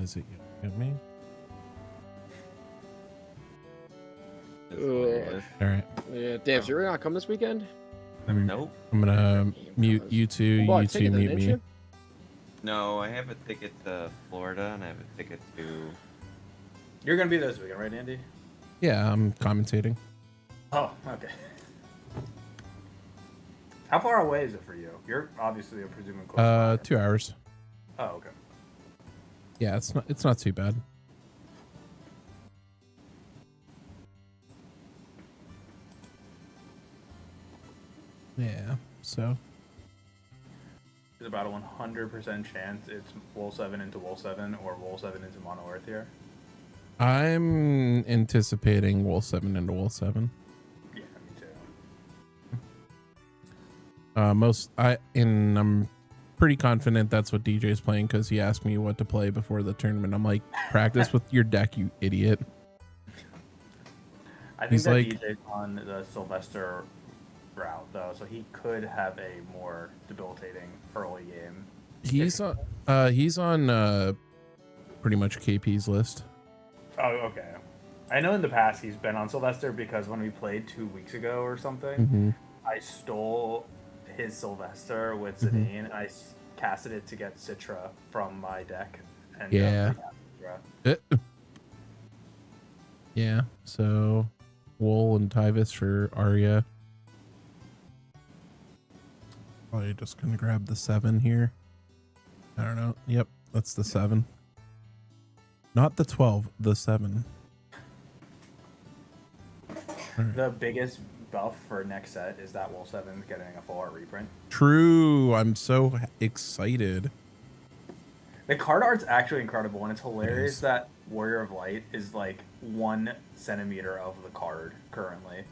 Why is it at me? All right. Yeah, damn. So you're not come this weekend? Nope. I'm gonna mute you two. You two mute me. No, I have a ticket to Florida and I have a ticket to. You're gonna be there this weekend, right, Andy? Yeah, I'm commentating. Oh, okay. How far away is it for you? You're obviously, I'm presuming, close by. 2 hours. Oh, okay. Yeah, it's not too bad. Yeah, so There's about a 100% chance it's Wool 7 into Wool 7 or Wool 7 into Mono Earth here. I'm anticipating Wool 7 into Wool 7. Yeah, me too. I'm pretty confident that's what DJ's playing because he asked me what to play before the tournament. I'm like, practice with your deck, you idiot. I think that DJ's on the Sylvester route though, so he could have a more debilitating early game. He's on pretty much KP's list. Oh, okay. I know in the past he's been on Sylvester because when we played 2 weeks ago or something, I stole his Sylvester with Zidane and I casted it to get Citra from my deck. And yeah. Yeah, so Wool and Tyvis for Arya. Probably just gonna grab the 7 here. I don't know. Yep, that's the 7. Not the 12, the 7. Right. The biggest buff for next set is that Wool 7 getting a full art reprint. True. I'm so excited. The card art's actually incredible, and it's hilarious that Warrior of Light is like 1 centimeter of the card currently.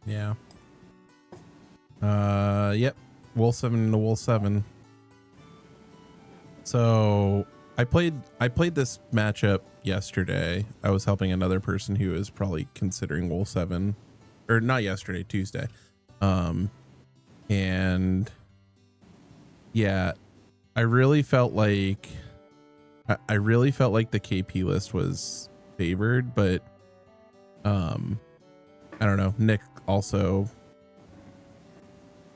Yeah. Yep. Wool 7 into Wool 7. So I played this matchup yesterday. I was helping another person who is probably considering Wool 7, or not yesterday, Tuesday. And yeah, I really felt like the KP list was favored, but I don't know. Nick also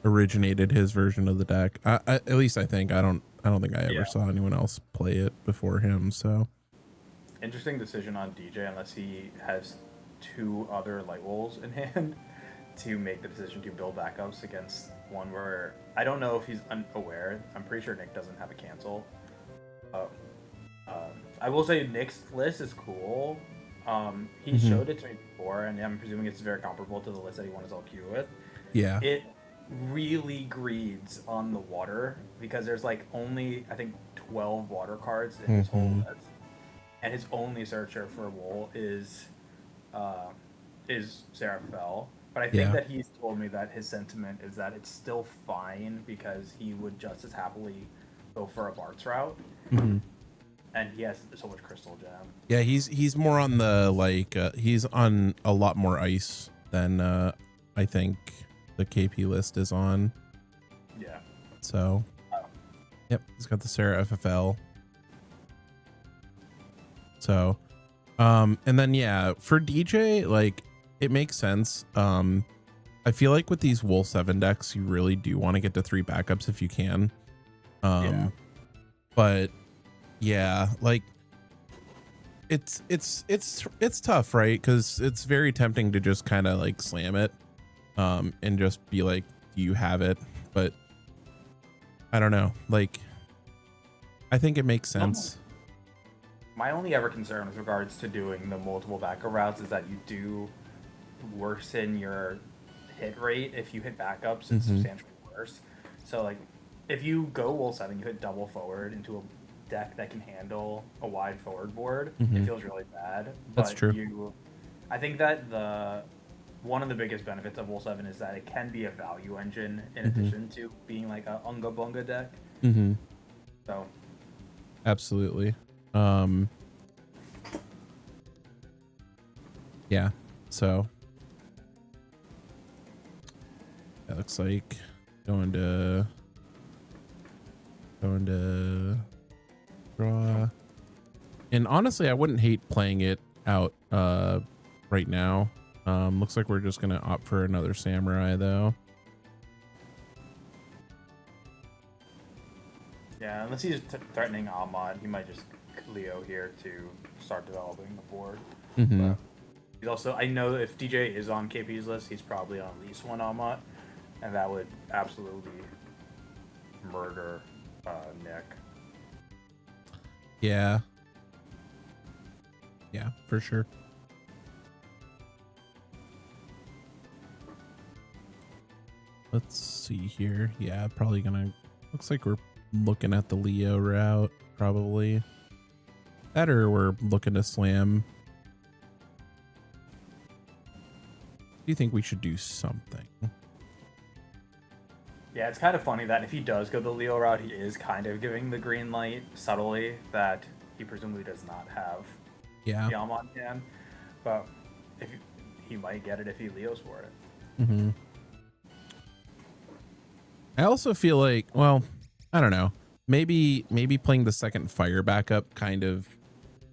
originated his version of the deck. At least I think. I don't think I ever saw anyone else play it before him. So interesting decision on DJ, unless he has 2 other light wolves in hand to make the decision to build backups against one where I don't know if he's unaware. I'm pretty sure Nick doesn't have a cancel. I will say Nick's list is cool. He showed it to me before, and I'm presuming it's very comparable to the list that he won his LQ with. Yeah. It really greeds on the water because there's like only, I think, 12 water cards in his whole list. And his only searcher for Wool is Seraphel. But I think that he's told me that his sentiment is that it's still fine because he would just as happily go for a Bart's route. And he has so much Crystal Gem. Yeah, he's more on the he's on a lot more ice than I think the KP list is on. Yeah. So yep, he's got the Sarah FFL. So and then yeah, for DJ, like it makes sense. I feel like with these Wool 7 decks, you really do want to get to 3 backups if you can. But yeah, like it's tough, right? Because it's very tempting to just kind of like slam it and just be like, do you have it? But I don't know, like I think it makes sense. My only ever concern with regards to doing the multiple backup routes is that you do worsen your hit rate. If you hit backups, it's substantially worse. So like if you go Wool 7, you hit double forward into a deck that can handle a wide forward board, it feels really bad. But that's true. I think that one of the biggest benefits of Wool 7 is that it can be a value engine in addition to being like a Unga Bunga deck. So absolutely. Yeah, so that looks like going to Going to draw. And honestly, I wouldn't hate playing it out right now. Looks like we're just gonna opt for another samurai though. Yeah, unless he's threatening Ahmad, he might just Leo here to start developing the board. Mm-hmm. But he's also, I know if DJ is on KP's list, he's probably on at least one Ahmad, and that would absolutely murder Nick. Yeah. Yeah, for sure. Let's see here. Yeah, probably gonna, looks like we're looking at the Leo route, probably. That or we're looking to slam. Do you think we should do something? Yeah, it's kind of funny that if he does go the Leo route, he is kind of giving the green light subtly that he presumably does not have Yeah. the Ahmad can. But if he might get it if he Leos for it. Mm-hmm. I also feel like, well, I don't know. Maybe playing the second fire backup kind of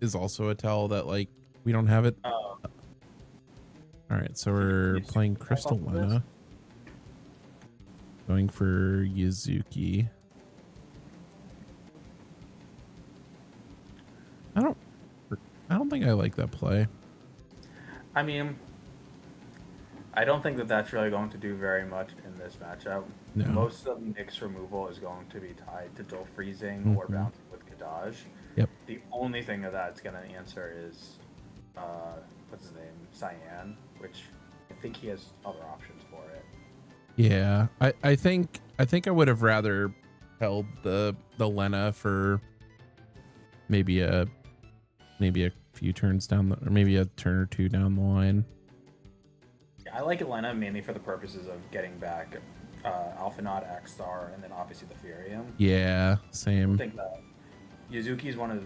is also a tell that like we don't have it. All right, so we're playing Crystal Lena. Going for Yuzuki. I don't think I like that play. I mean, I don't think that that's really going to do very much in this matchup. No. Most of Nick's removal is going to be tied to dual freezing or bouncing with Kadaj. Yep. The only thing of that's going to answer is, what's his name? Cyan, which I think he has other options for it. Yeah, I think I would have rather held the Lena for maybe a few turns down or maybe a turn or two down the line. Yeah, I like Elena mainly for the purposes of getting back Alphanaut, Kassar, and then obviously the Furium. Yeah, I same. think that Yuzuki is one of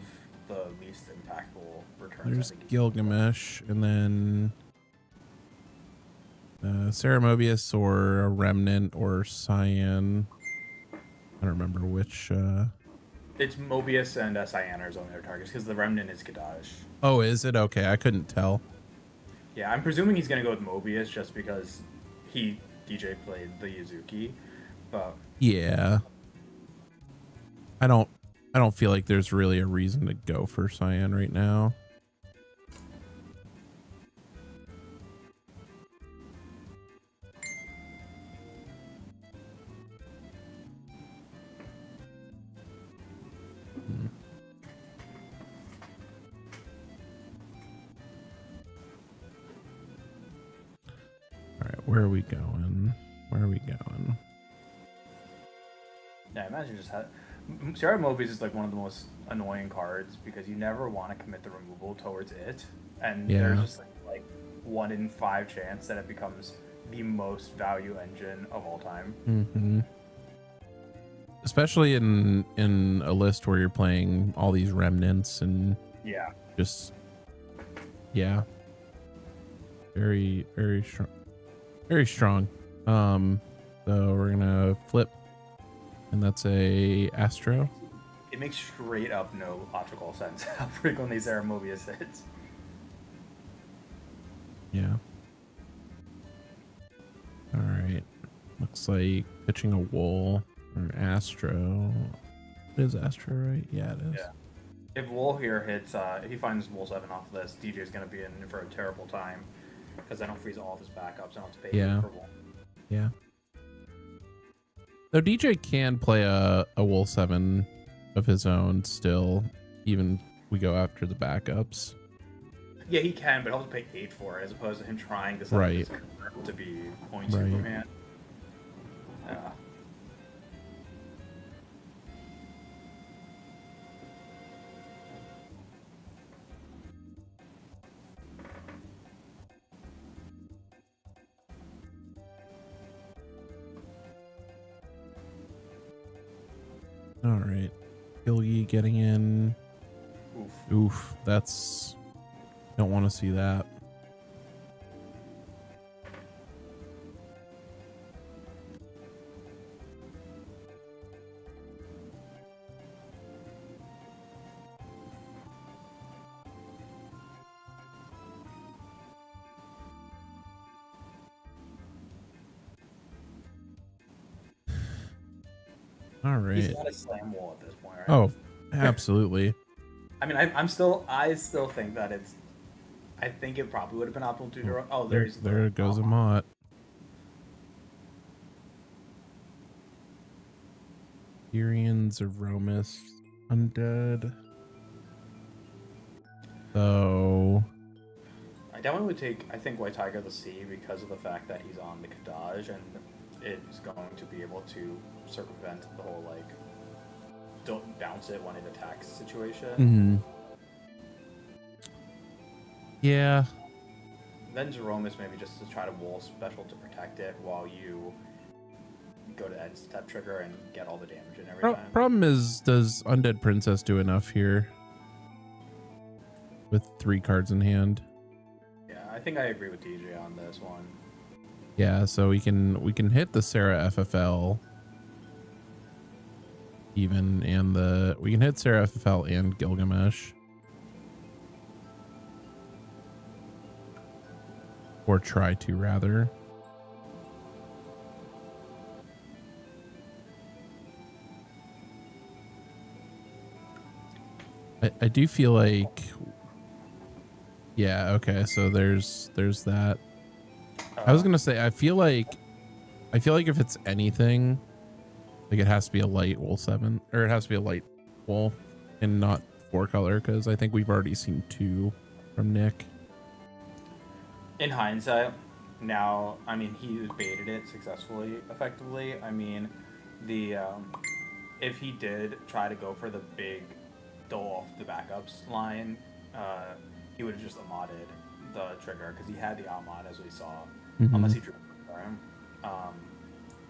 the least impactful returns. There's Gilgamesh, and then Sarah Mobius or a Remnant or Cyan. I don't remember which. It's Mobius and Cyan are his only other targets because the Remnant is Kadaj. Oh, is it? Okay, I couldn't tell. Yeah, I'm presuming he's going to go with Mobius just because DJ played the Yuzuki. But Yeah. I don't feel like there's really a reason to go for Cyan right now. All right, where are we going? Where are we going? yeah, imagine just had Sarah Mobius is like one of the most annoying cards because you never want to commit the removal towards it, and Yeah. there's just like 1 in 5 chance that it becomes the most value engine of all time. Mm-hmm. Especially in a list where you're playing all these remnants and Yeah. just very strong, very strong. So we're gonna flip, and that's a Astro. It makes straight up no logical sense how frequently Sarah Mobius hits. Yeah. All right. Looks like pitching a Wool or an Astro. It is Astro, right? Yeah, it is. Yeah. If Wool here hits, if he finds Wool 7 off this, DJ is going to be in for a terrible time because I don't freeze all of his backups. I don't have to pay Yeah. for Wool. Yeah. Though DJ can play a Wool 7 of his own still, even if we go after the backups. Yeah, he can, but he'll have to pay 8 for it as opposed to him trying to set Right. his convert to be point Right. Superman. All right. Gilgi getting in. Oof. Oof. That's... Don't want to see that. All He's right. got a slam wall at this point, right? Oh, absolutely. I mean, I still think that it's. I think it probably would have been optimal to draw. Oh, There goes a Mott. Tyrion, Zeromus, Undead. So I definitely would take. I think White Tiger the C because of the fact that he's on the Kadaj and it's going to be able to circumvent the whole like don't bounce it when it attacks situation. Yeah. Then Zeromus maybe just to try to wall special to protect it while you go to end step trigger and get all the damage in every time. Problem is, does Undead Princess do enough here with 3 cards in hand? Yeah, I think I agree with DJ on this one. Yeah, so we can hit the Sarah FFL even, and we can hit Sarah FFL and Gilgamesh. Or try to, rather. I do feel like, yeah, okay, so there's that. I was gonna say, I feel like if it's anything, like it has to be a light wool 7, or it has to be a light wool and not 4 color, because I think we've already seen 2 from Nick. In hindsight, now, I mean, he baited it successfully, effectively. I mean, if he did try to go for the big dole off the backups line, he would have just modded the trigger because he had the out mod as we saw, unless he drew for him.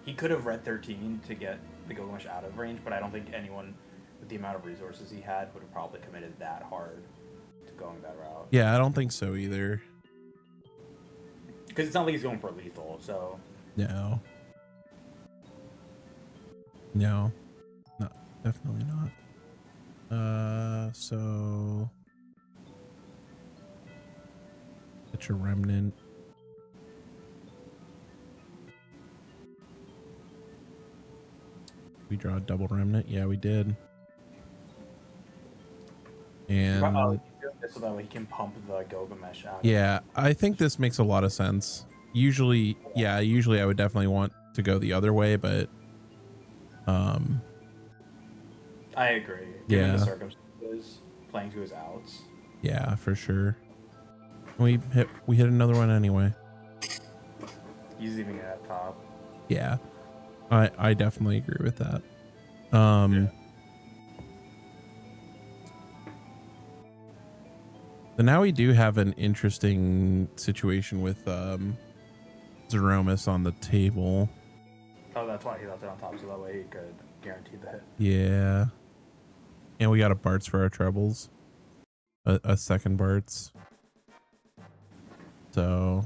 He could have read 13 to get the Gilgamesh out of range, but I don't think anyone with the amount of resources he had would have probably committed that hard to going that route. Yeah, I don't think so either. Because it's not like he's going for lethal, so... No, definitely not. So... Get your remnant. We draw a double remnant? Yeah, we did. And... so that way he can pump the Gilgamesh out. Yeah, I think this makes a lot of sense. Usually I would definitely want to go the other way, but I agree. Given the circumstances, playing to his outs. Yeah, for sure. We hit another one anyway. He's leaving it at top. Yeah. I definitely agree with that. So now we do have an interesting situation with Zeromus on the table. Oh, that's why he left it on top, so that way he could guarantee the hit. Yeah. And we got a Bartz for our troubles. A second Bartz. So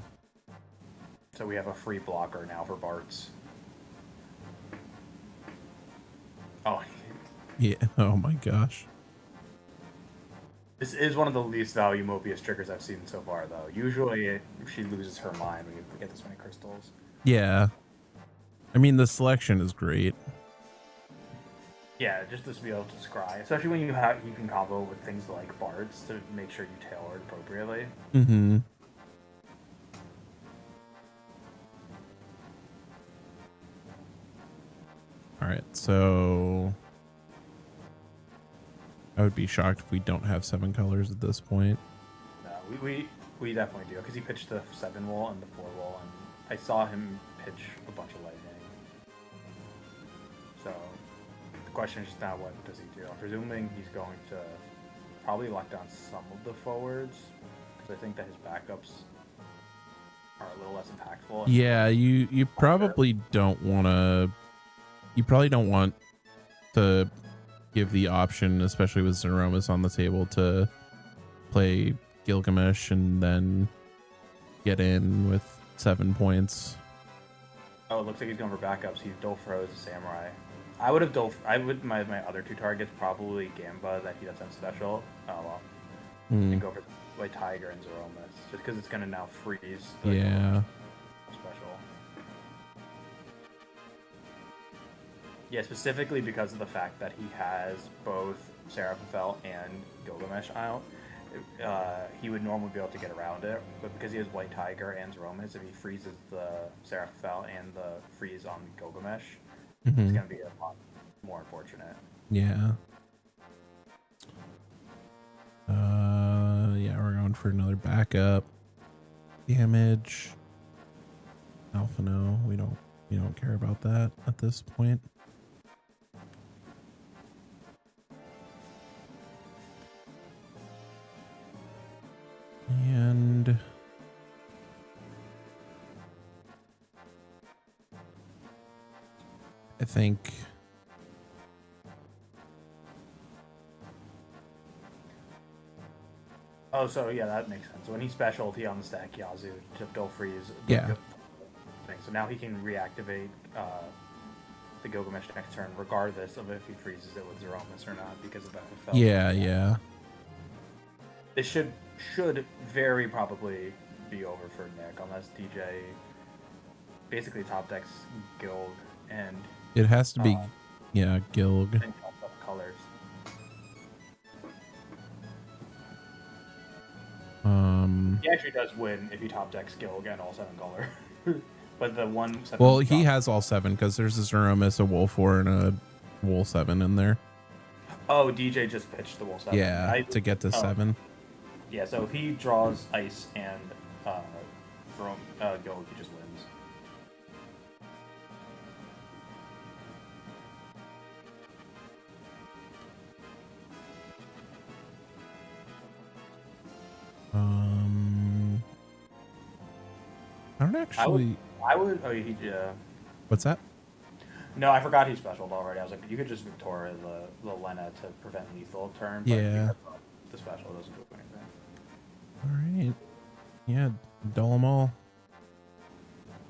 we have a free blocker now for Bartz. Oh. yeah. Oh my gosh. This is one of the least value Mobius triggers I've seen so far, though. Usually, she loses her mind when you get this many crystals. Yeah. I mean, the selection is great. Yeah, just to be able to scry, especially when you can combo with things like Bards to make sure you tailor it appropriately. Mm-hmm. All right, so I would be shocked if we don't have 7 colors at this point. No, we definitely do, because he pitched the 7 wall and the 4 wall, and I saw him pitch a bunch of lightning. So the question is just now, what does he do? I'm presuming he's going to probably lock down some of the forwards, because I think that his backups are a little less impactful. Yeah, you probably don't want to. You probably don't want to give the option, especially with Zeromus on the table, to play Gilgamesh and then get in with 7 points. Oh, it looks like he's going for backups. He's Dolfro's Samurai. I would my other 2 targets probably Gamba that he doesn't have special. Oh well. And go for like Tiger and Zeromus, just because it's gonna now freeze. Yeah. Special. Yeah, specifically because of the fact that he has both Seraphimfell and Gilgamesh out. He would normally be able to get around it, but because he has White Tiger and Zeromus, if he freezes the Seraphimfell and the freeze on Gilgamesh, it's going to be a lot more unfortunate. Yeah. Yeah, we're going for another backup. Damage. Alpha no, we don't care about that at this point. And I think Oh, so yeah, that makes sense. When he specialty on the stack Yazoo, don't freeze. Yeah. Thing. So now he can reactivate the Gilgamesh next turn, regardless of if he freezes it with Zeromus or not, because of that. Yeah. This should very probably be over for Nick, unless DJ basically top decks Gilg and it has to be Gilg. and top up colors. He actually does win if he top decks Gilg and all 7 color. But the one well, he has all 7 because there's a Zeromus, a Wool 4, and a Wool 7 in there. Oh, DJ just pitched the Wool 7. Yeah, to get to 7. Yeah, so if he draws Ice and Gilg, he just wins. I don't actually. I would. Oh, yeah. What's that? No, I forgot he specialed already. I was like, you could just Victoria the Lena to prevent lethal turn. But Yeah. The special doesn't do anything. All right. Yeah, dull them all.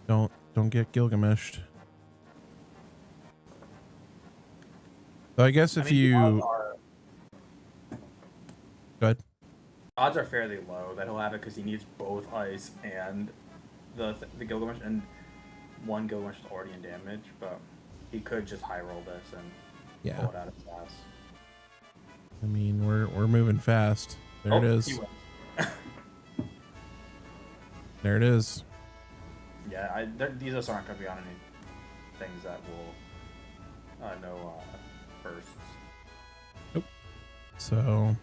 Don't get Gilgameshed. So I guess if you go ahead. Odds are fairly low that he'll have it because he needs both Ice and the Gilgamesh, and one Gilgamesh is already in damage, but he could just high roll this and pull it out of his ass. I mean, we're moving fast. There it is. He wins. There it is. Yeah, these just aren't going to be on any things that will no bursts. Nope. So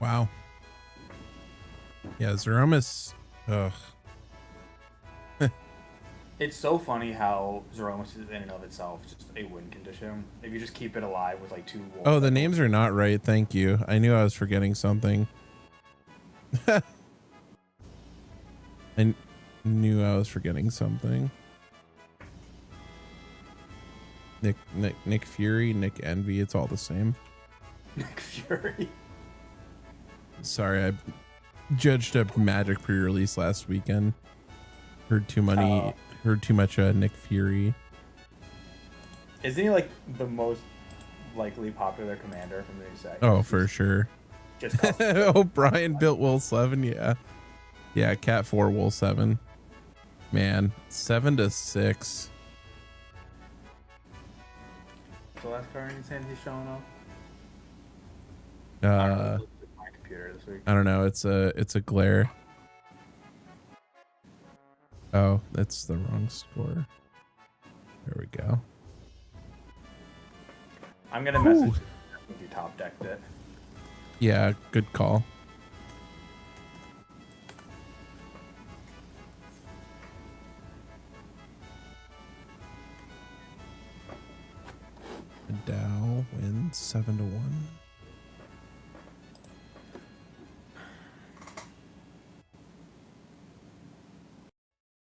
wow. Yeah, Zeromus. Ugh. It's so funny how Zeromus is in and of itself just a win condition. If you just keep it alive with like 2 wolves. Oh, the names are not right. Thank you. I knew I was forgetting something. I knew I was forgetting something. Nick Fury, Nick Envy. It's all the same. Nick Fury. Sorry, I judged a Magic pre-release last weekend. Heard too much Nick Fury. Isn't he like the most likely popular commander from the new set? Oh, for sure. Just oh, Brian built Wool 7. Yeah, Cat 4 Wool 7. Man, 7-6. the last card he's showing off. My computer this week. I don't know. It's a glare. Oh, that's the wrong score. There we go. I'm gonna message if you top decked it. Yeah, good call. Dow wins 7-1.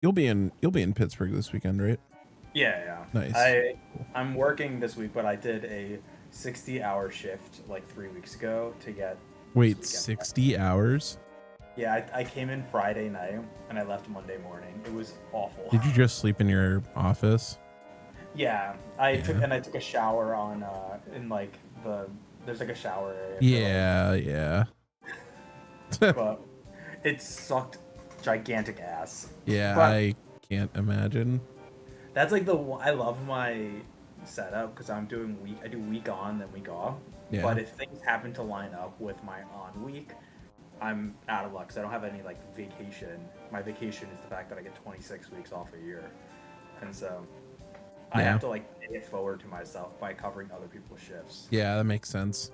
You'll be in Pittsburgh this weekend, right? Yeah. Nice. I'm working this week, but I did a 60-hour shift like 3 weeks ago to get. Wait, 60 hours? Yeah, I came in Friday night and I left Monday morning. It was awful. Did you just sleep in your office? Yeah, I took a shower on in like the there's like a shower area. Yeah. But it sucked gigantic ass. Yeah, But I can't imagine. that's like the one, I love my setup because I do week on then week off. Yeah. But if things happen to line up with my on week, I'm out of luck because I don't have any like vacation. My vacation is the fact that I get 26 weeks off a year, and so I Yeah. have to like pay it forward to myself by covering other people's shifts. Yeah, that makes sense.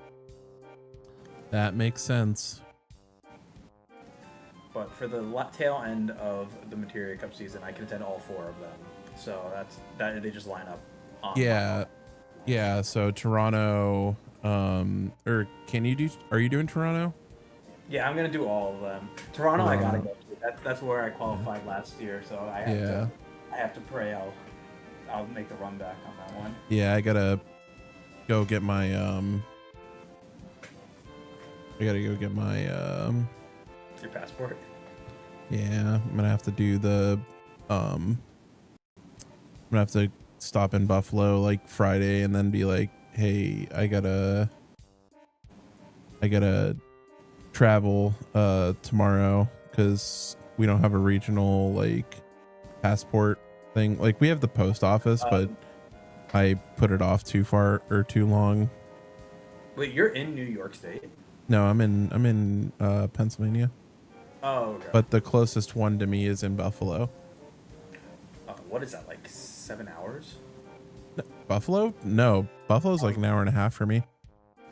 That makes sense. But for the tail end of the Materia Cup season, I can attend all 4 of them. So that they just line up. Yeah. So Toronto, or are you doing Toronto? Yeah, I'm gonna do all of them. Toronto, I gotta go to. That's where I qualified last year, so I have to pray I'll make the run back on that one. Yeah, I gotta go get my Your passport. Yeah, I'm gonna have to do the I'm gonna have to stop in Buffalo like Friday and then be like, hey, I gotta travel tomorrow because we don't have a regional like passport thing. Like we have the post office, but I put it off too far or too long. Wait, you're in New York State? No, I'm in Pennsylvania. Oh, okay. But the closest one to me is in Buffalo. What is that, like 7 hours? Buffalo? No, Buffalo's like an hour and a half for me.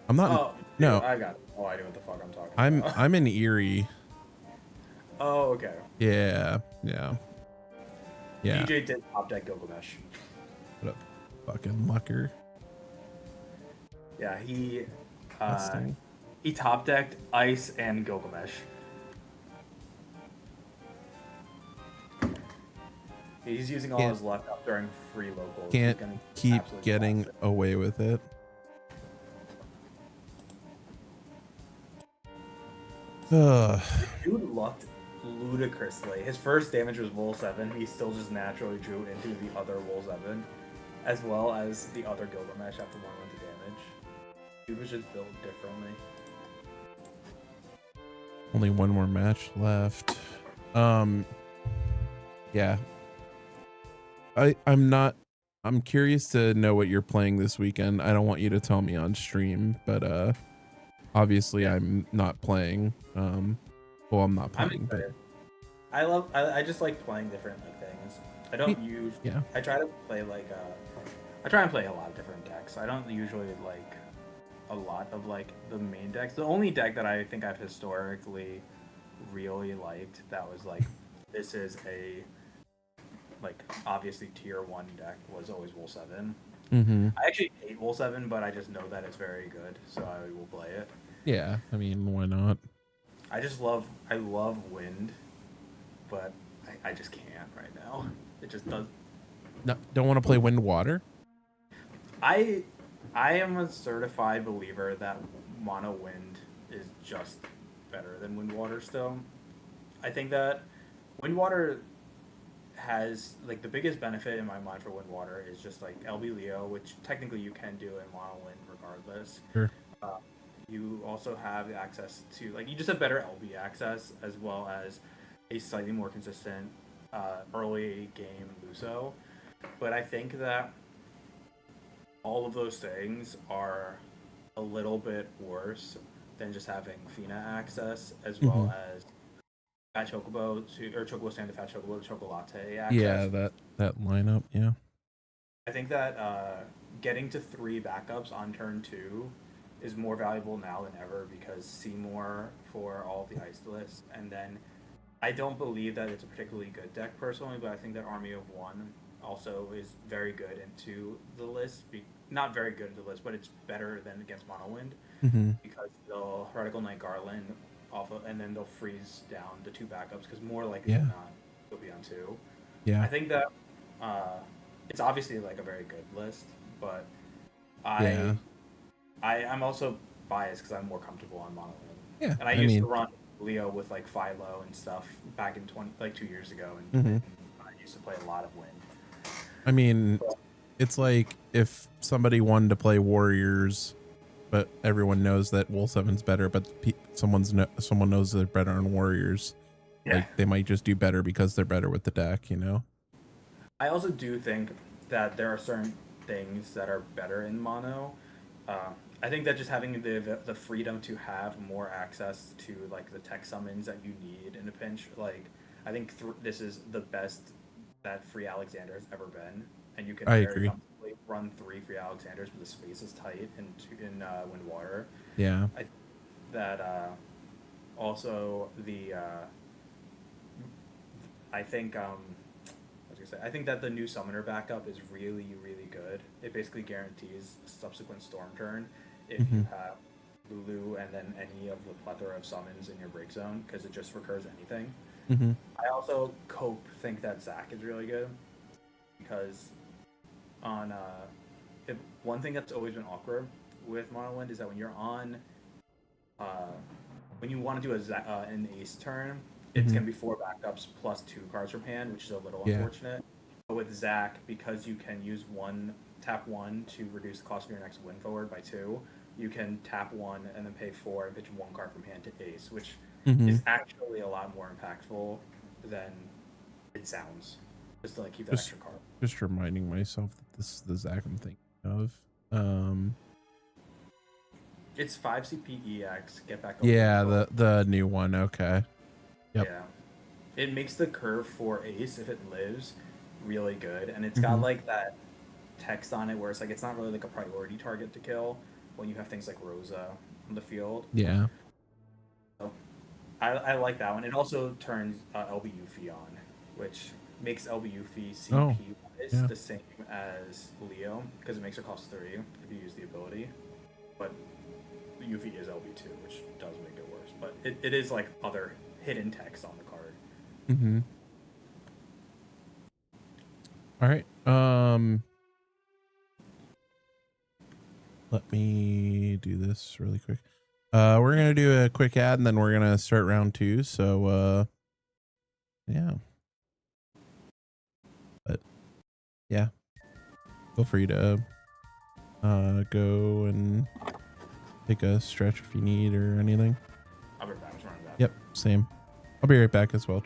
I'm not. Oh, no, I got no idea what the fuck I'm talking about. I'm in Erie. Oh, okay. Yeah. DJ did top deck Gilgamesh. What a fucking mucker. Yeah, he top decked Ice and Gilgamesh. He's using all his luck up during free locals. Can't keep getting away with it. Dude lucked ludicrously. His first damage was Wool 7. He still just naturally drew into the other Wool 7, as well as the other Gilgamesh after 1 went to damage. Dude was just built differently. Only one more match left. Yeah. I'm curious to know what you're playing this weekend. I don't want you to tell me on stream, but obviously I'm not playing. Well, I'm not playing, but I just like playing different like things. I don't use I try to play like I try and play a lot of different decks. I don't usually like a lot of like the main decks. The only deck that I think I've historically really liked that was like this is a like obviously tier 1 deck was always Wool 7. I actually hate Wool 7, but I just know that it's very good, so I will play it. Yeah, I mean, why not? I love Wind, but I just can't right now. It just does. No, don't want to play Wind Water. I am a certified believer that mono Wind is just better than Wind Water still. I think that Wind Water has like the biggest benefit in my mind for Wind Water is just like LB Leo, which technically you can do in mono Wind regardless. Sure. You also have access to like you just have better LB access as well as a slightly more consistent early game Luso. But I think that all of those things are a little bit worse than just having Fina access as well as Fat Chocobo or Chocobo Stand to Fat Chocobo to Choco Latte access. Yeah, that lineup, yeah. I think that getting to 3 backups on turn 2 is more valuable now than ever because Seymour for all the ice lists, and then I don't believe that it's a particularly good deck personally, but I think that Army of One also is very good into the list. Not very good into the list, but it's better than against Mono Wind because they'll Heretical Knight Garland off of, and then they'll freeze down the 2 backups because more likely than not they'll be on 2. Yeah, I think that it's obviously like a very good list, but I'm also biased because I'm more comfortable on mono Wind. Yeah, and I used to run Leo with like Philo and stuff back in 2 years ago, and I used to play a lot of Wind. I mean, it's like if somebody wanted to play Warriors but everyone knows that Wool 7's better, but someone knows they're better on Warriors. Yeah. Like they might just do better because they're better with the deck, you know? I also do think that there are certain things that are better in mono. I think that just having the freedom to have more access to like the tech summons that you need in a pinch, like I think this is the best that Free Alexander has ever been, and you can I very agree. comfortably run 3 Free Alexanders, but the space is tight in Wind Water. Yeah. Also the I think I think that the new summoner backup is really, really good. It basically guarantees a subsequent storm turn if you have Lulu and then any of the plethora of summons in your break zone, because it just recurs anything. I also think that Zach is really good because on one thing that's always been awkward with Mono Wind is that when you're on when you want to do an ace turn, it's going to be 4 backups plus 2 cards from hand, which is a little unfortunate. But with Zach, because you can use tap 1 to reduce the cost of your next win forward by 2, you can tap 1 and then pay 4 and pitch 1 card from hand to ace, which is actually a lot more impactful than it sounds. Just to like keep that extra card. Just reminding myself that this is the Zach I'm thinking of. It's 5 CPEX. Get back. Yeah, the new one. Okay. Yep. Yeah, it makes the curve for ace if it lives really good, and it's got like that text on it where it's like it's not really like a priority target to kill when you have things like Rosa on the field. Yeah. So I like that one. It also turns LBU fee on, which makes LBU fee CP the same as Leo because it makes her cost 3 if you use the ability, but Yuffie is LB2, which does make it worse. But it is like other hidden text on the card. All right. Let me do this really quick. We're gonna do a quick ad and then we're gonna start round 2. So yeah. But yeah. Feel free to go and take a stretch if you need or anything. I'll be back. Yep, same. I'll be right back as well.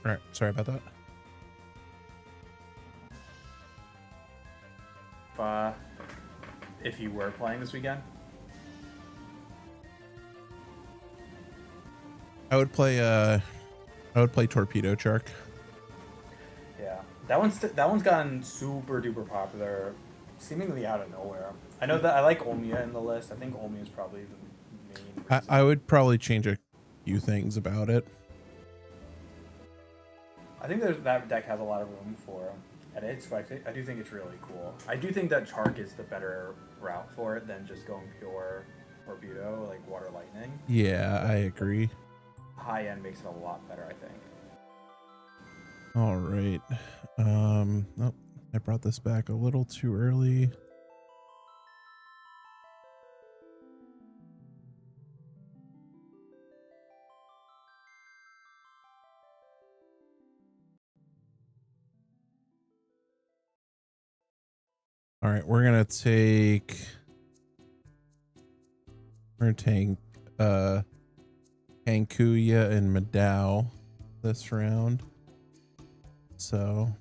All right, sorry about that. If you were playing this weekend, I would play Torpedo Shark. Yeah, that one's gotten super duper popular, seemingly out of nowhere. I know that I like Olmia in the list. I think Olmia is probably the main. I would probably change a few things about it. I think that deck has a lot of room for edits, but I do think it's really cool. I do think that Chark is the better route for it than just going pure Torpedo, like Water Lightning. Yeah, I agree. High end makes it a lot better, I think. All right. Oh, I brought this back a little too early. All right, we're gonna take Kankuya and Madao this round. So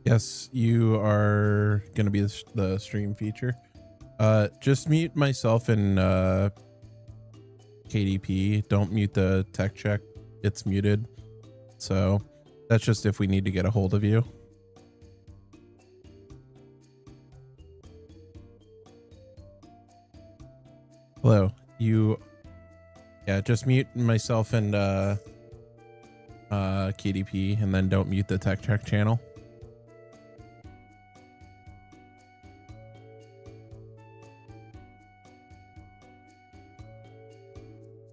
yes, you are gonna be the stream feature. Just mute myself and KDP. Don't mute the tech check. It's muted. So that's just if we need to get a hold of you. Hello. Yeah, just mute myself and KDP, and then don't mute the tech check channel.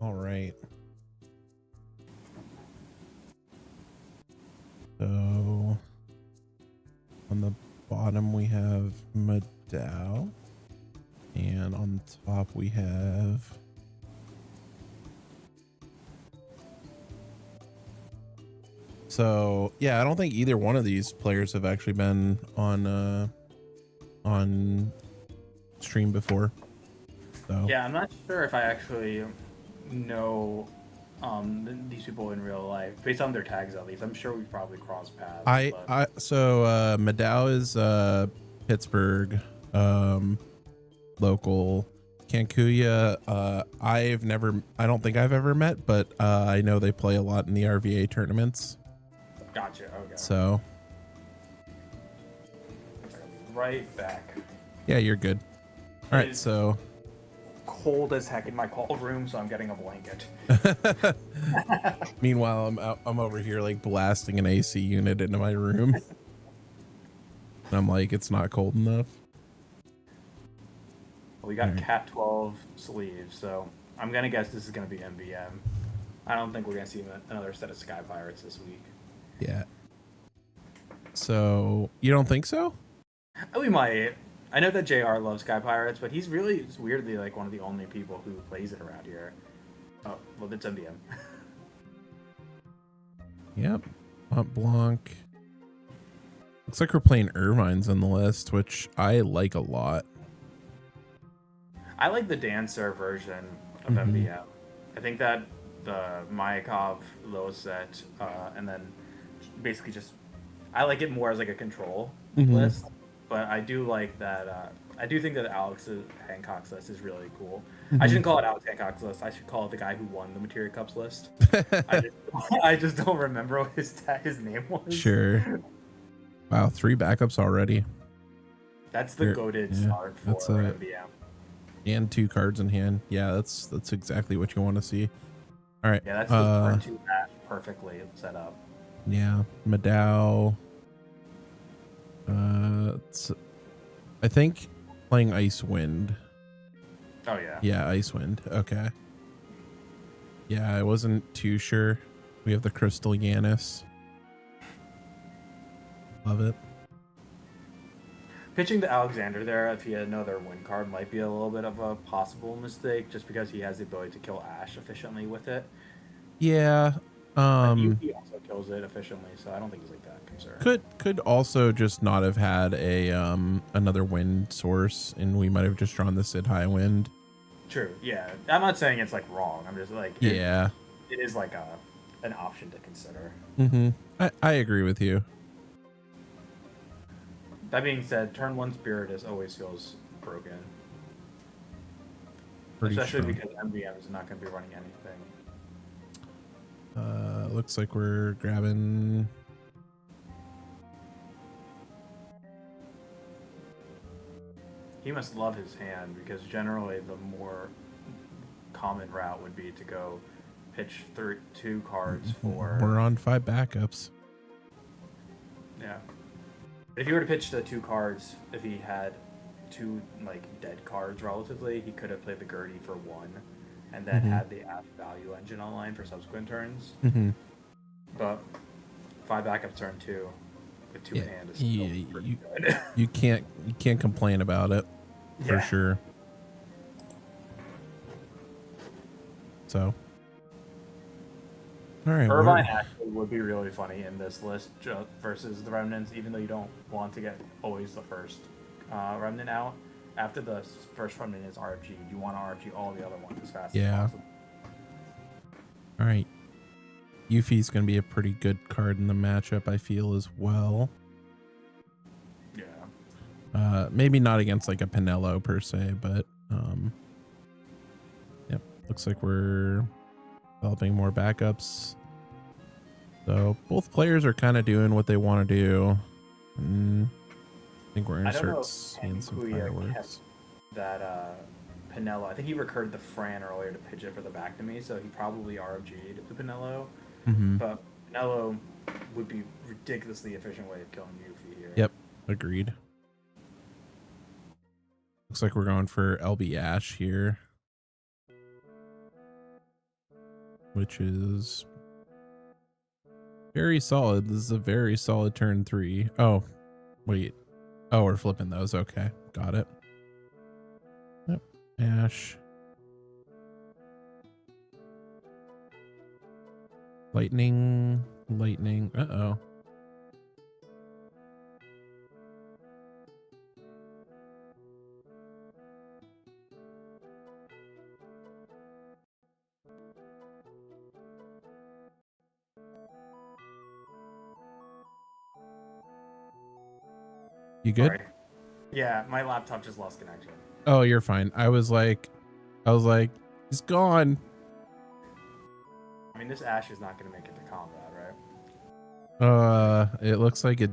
All right. So on the bottom we have Madao, and on top we have yeah, I don't think either one of these players have actually been on stream before. So Yeah, I'm not sure if I actually know these people in real life based on their tags. At least I'm sure we've probably crossed paths. Madao is Pittsburgh local. Kankuya I don't think I've ever met, but I know they play a lot in the RVA tournaments. Gotcha. Okay. So Right back. yeah, you're good. All right, so Cold as heck in my call room, so I'm getting a blanket. meanwhile I'm over here like blasting an AC unit into my room. And I'm like, it's not cold enough. We got Cat 12 sleeves, so I'm gonna guess this is gonna be MBM. I don't think we're gonna see another set of Sky Pirates this week. Yeah. So you don't think so? We might. I know that JR loves Sky Pirates, but he's really weirdly like one of the only people who plays it around here. Oh, well, it's MBM. Yep. Mont Blanc. Looks like we're playing Irvine's on the list, which I like a lot. I like the Dancer version of MBM. I think that the Mayakov low set, and then basically just, I like it more as like a control list. But I do like that. I do think that Alex Hancock's list is really cool. I shouldn't call it Alex Hancock's list. I should call it the guy who won the Materia Cups list. I just don't remember what his name was. Sure. Wow, 3 backups already. That's the goated start for MBM. And 2 cards in hand. Yeah, that's exactly what you want to see. All right. Yeah, that's the turn 2 match perfectly set up. Yeah, Madao. I think playing Icewind. Oh yeah. Yeah, Icewind. Okay. Yeah, I wasn't too sure. We have the Crystal Yanis. Love it. Pitching to Alexander there, if he had another win card, might be a little bit of a possible mistake, just because he has the ability to kill Ash efficiently with it. Yeah. He also kills it efficiently, so I don't think he's like that concerned. Could also just not have had a another wind source, and we might have just drawn the Sid High Wind. True. Yeah, I'm not saying it's like wrong. I'm just like it is like an option to consider. I agree with you. That being said, turn 1 Spiritus always feels broken. Especially because MVM is not going to be running anything. Looks like we're grabbing He must love his hand, because generally the more common route would be to go pitch 2 cards for... We're on 5 backups. Yeah. If he were to pitch the 2 cards, if he had 2 like dead cards relatively, he could have played the Gertie for 1, and then had the Ash value engine online for subsequent turns. But 5 backups turn 2 with 2 in hand is still pretty good. You can't complain about it for sure. So, all right. Irvine actually would be really funny in this list versus the Remnants, even though you don't want to get always the first Remnant out. After the first Remnant is RFG, you want to RFG all the other ones as fast as possible. All right. Yuffie's going to be a pretty good card in the matchup, I feel, as well. Yeah. Maybe not against like a Pinello per se, but yep. Looks like we're developing more backups. So both players are kind of doing what they want to do. I think we're going to start seeing some fireworks. That Pinello, I think he recurred the Fran earlier to pitch it for the back to me, so he probably RFG'd the Pinello. But Pinello would be ridiculously efficient way of killing Yuffie here. Yep, agreed. Looks like we're going for LB Ash here, which is very solid. This is a very solid turn 3. Oh, wait. Oh, we're flipping those. Okay, got it. Yep, Ash. Lightning. Uh-oh. You good? Sorry. Yeah, my laptop just lost connection. Oh, you're fine. I was like, he's gone. I mean, this Ash is not going to make it to combat, right? It looks like it.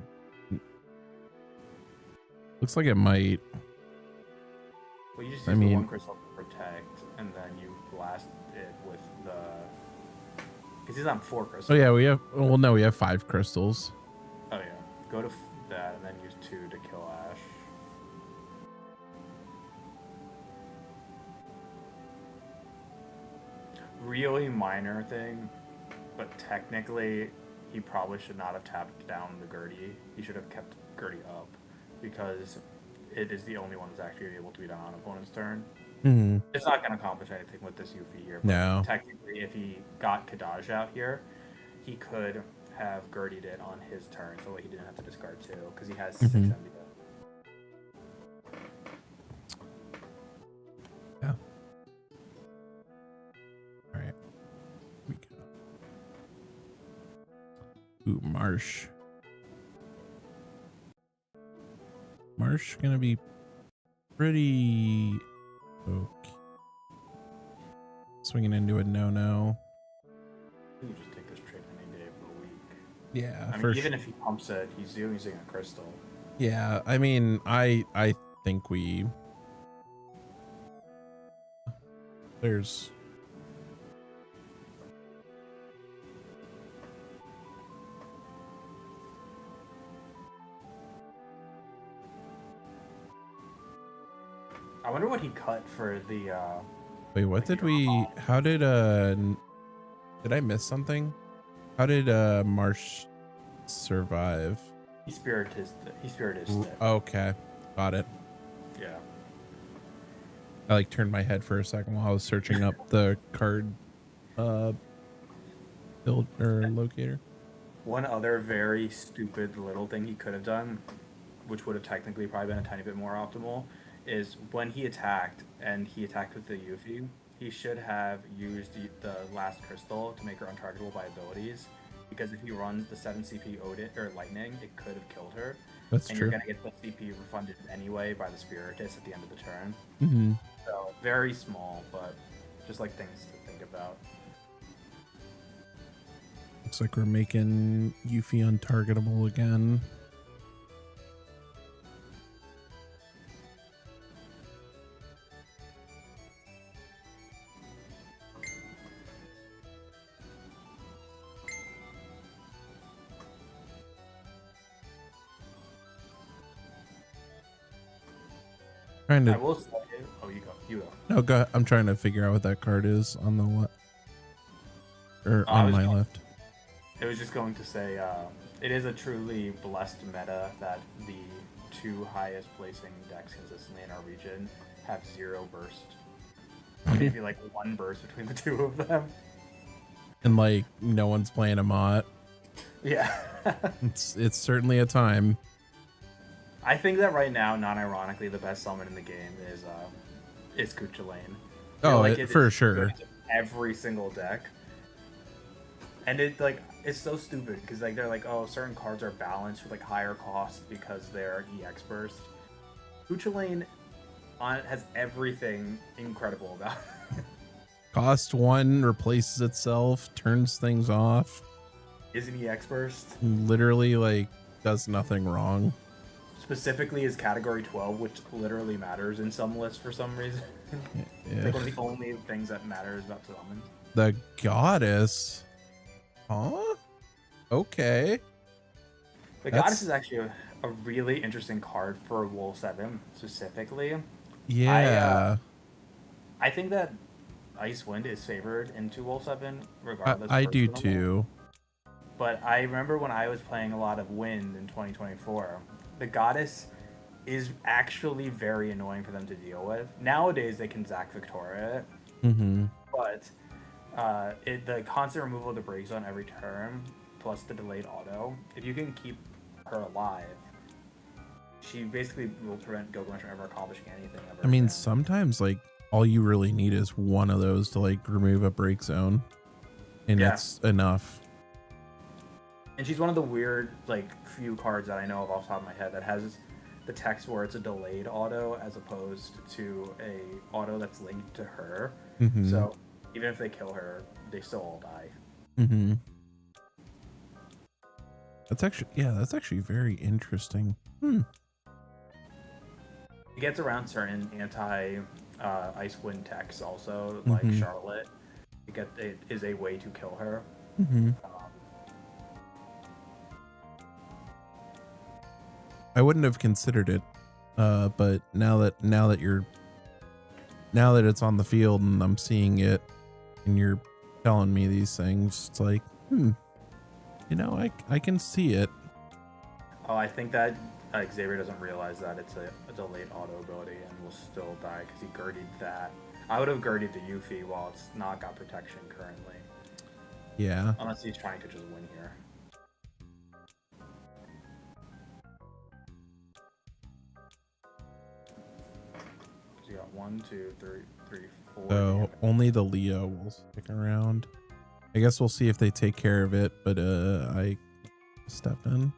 Looks like it might. Well, you just use the 1 crystal to protect, and then you blast it with the... Because he's on 4 crystals. Oh yeah, we have. Well, no, we have 5 crystals. Oh yeah, go to that, and then use 2 to kill Ash. Really minor thing, but technically, he probably should not have tapped down the Gertie. He should have kept Gertie up, because it is the only one that's actually able to be done on opponent's turn. It's not going to accomplish anything with this Yuffie here. But no. Technically, if he got Kadaj out here, he could have Gertied it on his turn, so he didn't have to discard 2, because he has 6 MB. Yeah. All right. We go. Ooh, Marsh. Marsh gonna be pretty okay. Swinging into a no-no. You just take this trade any day of the week. Yeah, I mean, even if he pumps it, he's using a crystal. Yeah, I mean, I think we... There's... I wonder what he cut for the, Wait, what did we... How did I miss something? How did, Marsh survive? He spirited his stick. Okay, got it. Yeah. I, like, turned my head for a second while I was searching up the card, build, or locator. One other very stupid little thing he could have done, which would have technically probably been a tiny bit more optimal, is when he attacked, and he attacked with the Yuffie, he should have used the last crystal to make her untargetable by abilities, because if he runs the 7 CP Odin or Lightning, it could have killed her. That's and true. You're gonna get the CP refunded anyway by the Spiritus at the end of the turn. Mm-hmm. So very small, but just like things to think about. Looks like we're making Yuffie untargetable again. Trying I to will say, oh, you go, you go. no go. I'm trying to figure out what that card is on the left or I on was my going- left. It was just going to say, it is a truly blessed meta that the 2 highest placing decks consistently in our region have 0 burst. Maybe like 1 burst between the 2 of them. And like no one's playing a Mott. Yeah. It's certainly a time. I think that right now, non-ironically, the best summon in the game is Kuchulain. Oh, for sure. Good to every single deck. And it's so stupid because like they're like, oh, certain cards are balanced with like higher cost because they're EX burst. Kuchulain has everything incredible about it. Cost 1 replaces itself, turns things off. Is an EX burst. Literally like does nothing wrong. Specifically is category 12, which literally matters in some lists for some reason. It's like one of the only things that matters about summons. The goddess. Huh? Okay. The Goddess is actually a really interesting card for Wool 7 specifically. Yeah. I think that Icewind is favored into Wool 7 regardless. I do personally. too. But I remember when I was playing a lot of Wind in 2024, the Goddess is actually very annoying for them to deal with. Nowadays they can Zac Victoria it, Mm-hmm. but the constant removal of the break zone every turn, plus the delayed auto, if you can keep her alive, she basically will prevent Gilgamesh from ever accomplishing anything ever. I mean, again. sometimes like all you really need is one of those to like remove a break zone, and Yeah. it's enough. And she's one of the weird like few cards that I know of off the top of my head that has the text where it's a delayed auto as opposed to a auto that's linked to her. Mm-hmm. So even if they kill her, they still all die. Mm-hmm. That's actually very interesting. It gets around certain anti Icewind techs also, like Mhm. Charlotte. It is a way to kill her. Mm-hmm. I wouldn't have considered it, but now that it's on the field and I'm seeing it, and you're telling me these things, it's like, I can see it. Oh, I think that Xavier doesn't realize that it's a delayed auto ability and will still die because he Gertied that. I would have Gertied the Yuffie while it's not got protection currently. Yeah. Unless he's trying to just win here. So you got 1, 2, 3, 4. So only the Leo will stick around. I guess we'll see if they take care of it, but I step in.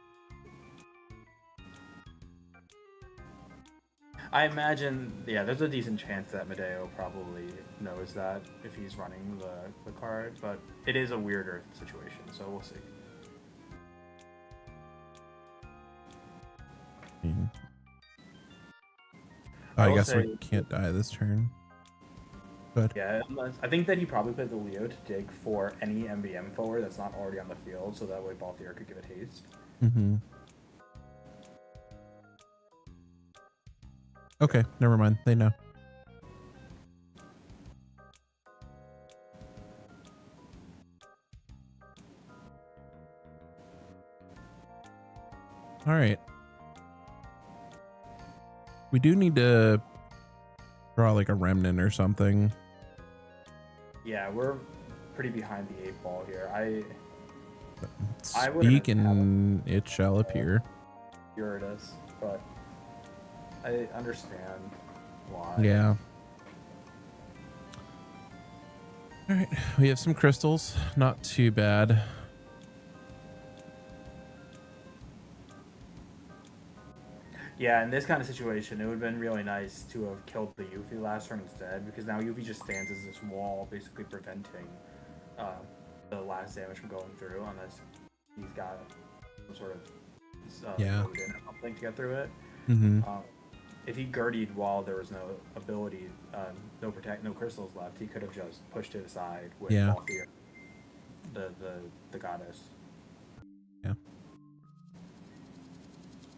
I imagine, yeah, there's a decent chance that Medeo probably knows that if he's running the card, but it is a weirder situation, so we'll see. I will guess we say- can't die this turn. But Yeah, I think that he probably played the Leo to dig for any MBM forward that's not already on the field, so that way Balthier could give it haste. mm-hmm. Okay, never mind. They know. All right. We do need to draw like a remnant or something. Yeah, we're pretty behind the 8 ball here. I Speak wouldn't and it shall appear. Eurydice, but I understand why. Yeah. All right, we have some crystals. Not too bad. Yeah, in this kind of situation, it would have been really nice to have killed the Yuffie last turn instead, because now Yuffie just stands as this wall, basically preventing the last damage from going through, unless he's got some sort of Yeah. Odin or something to get through it. Mm-hmm. If he Gertied while there was no ability, no crystals left, he could have just pushed it aside with Yeah. Balthier, the goddess. Yeah.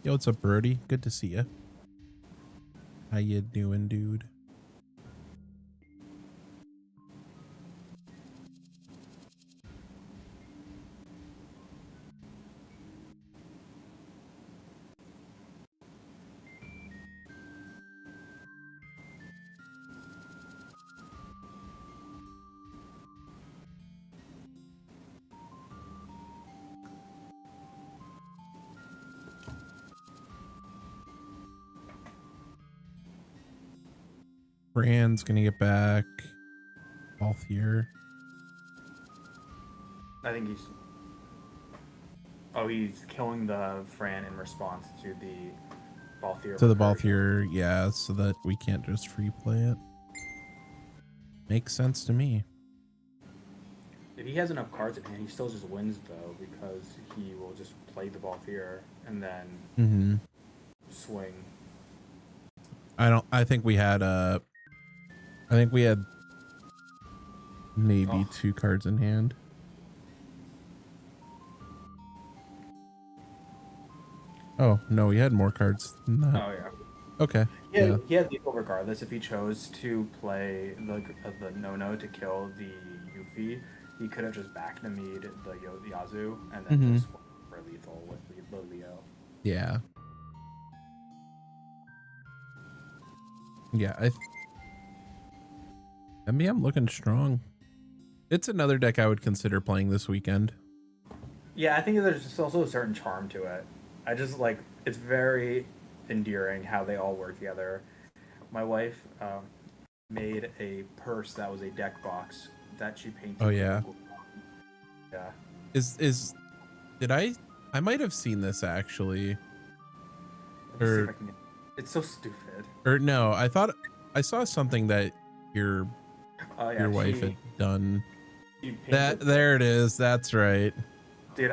Yo, what's up, Brody? Good to see you. How you doing, dude? Brand's gonna get back. Off here. I think he's. Oh, he's killing the Fran in response to the Balthier. To the Balthier, yeah, so that we can't just free play it. Makes sense to me. If he has enough cards in hand, he still just wins though, because he will just play the Balthier and then swing. I think we had maybe 2 cards in hand. Oh no, we had more cards than that. Oh yeah. Okay. Yeah, he had lethal regardless. If he chose to play the no to kill the Yuffie, he could have just backnamied the Yazoo and then just went for lethal with the Leo. Yeah. Yeah, I mean, I'm looking strong. It's another deck I would consider playing this weekend. Yeah, I think there's just also a certain charm to it. I just like, it's very endearing how they all work together. My wife made a purse that was a deck box that she painted. Oh yeah. Yeah. Did I might have seen this actually. It's so stupid. Or no, I thought I saw something that your wife had done. There it is. That's right. Dude,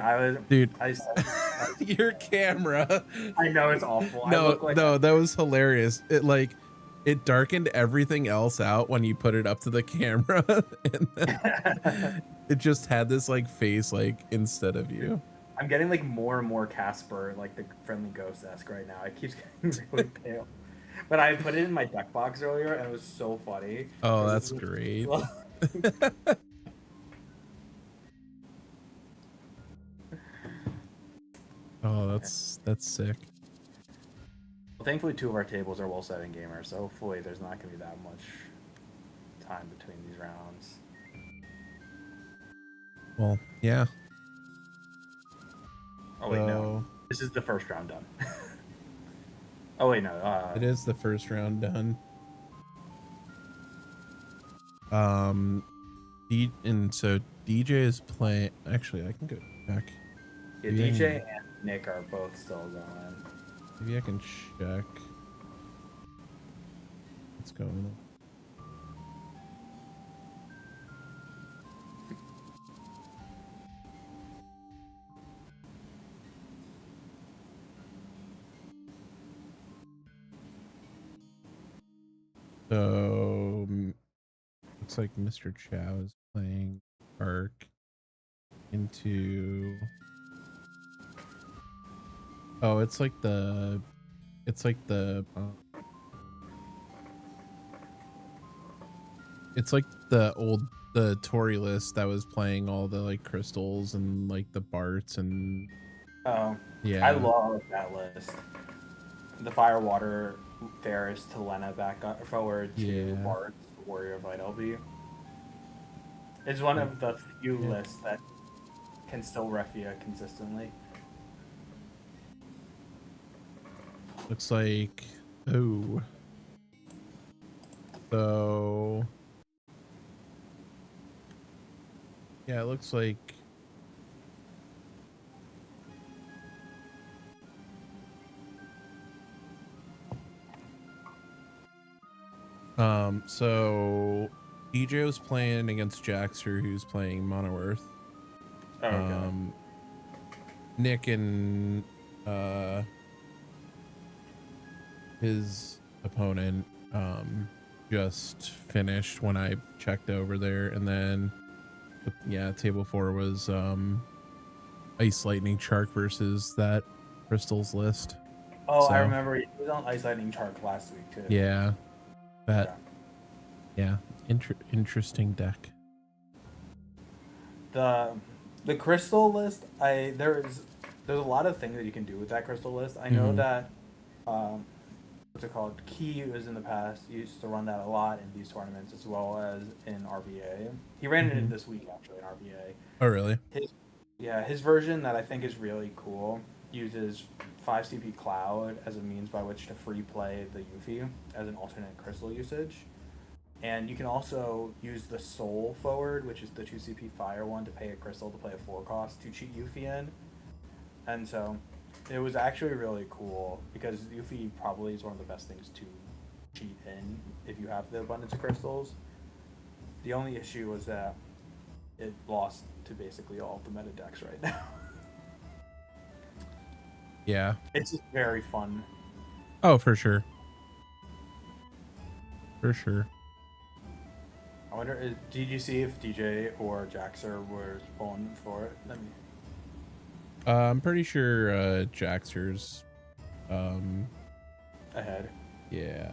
your camera. I know it's awful. No, that was hilarious. It darkened everything else out when you put it up to the camera, and then it just had this like face like instead of you. I'm getting like more and more Kassar, like the friendly ghost-esque right now. It keeps getting really pale. But I put it in my deck box earlier, and it was so funny. Oh, that's great. Oh, that's sick. Well, thankfully, 2 of our tables are well-setting gamers, so hopefully there's not going to be that much time between these rounds. Well, yeah. Oh wait, no. This is the first round done. Oh wait, no. It is the first round done. And so DJ is playing. Actually, I can go back. Yeah, DJ and Nick are both still going. Maybe I can check what's going on. So looks like Mr. Chow is playing Park into. Oh, it's like the the Tory list that was playing all the like crystals and like the Barts and. Oh yeah, I love that list. The Fire Water Ferris to Lena back up forward to Bart's Warrior Vitality. It's one of the few lists that can still Refia consistently. Looks like so yeah, it looks like so DJ was playing against Jaxter, who's playing Mono Earth. Oh, okay. Nick and his opponent just finished when I checked over there, and then table 4 was Ice Lightning Shark versus that crystals list. Oh, So, I remember he was on Ice Lightning Shark last week too. yeah, that yeah, interesting deck. The crystal list, there's a lot of things that you can do with that crystal list. I know that what's it called? Key was in the past used to run that a lot in these tournaments as well as in RBA. He ran it this week actually in RBA. Oh, really? His version that I think is really cool uses 5 CP Cloud as a means by which to free play the Yuffie as an alternate crystal usage. And you can also use the Soul forward, which is the 2 CP Fire one, to pay a crystal to play a 4 cost to cheat Yuffie in. And so it was actually really cool because Yuffie probably is one of the best things to cheat in if you have the abundance of crystals. The only issue was that it lost to basically all the meta decks right now. Yeah. It's just very fun. Oh, for sure. For sure. I wonder, did you see if DJ or Jaxer were pulling for it? I'm pretty sure Jaxer's Ahead. Yeah.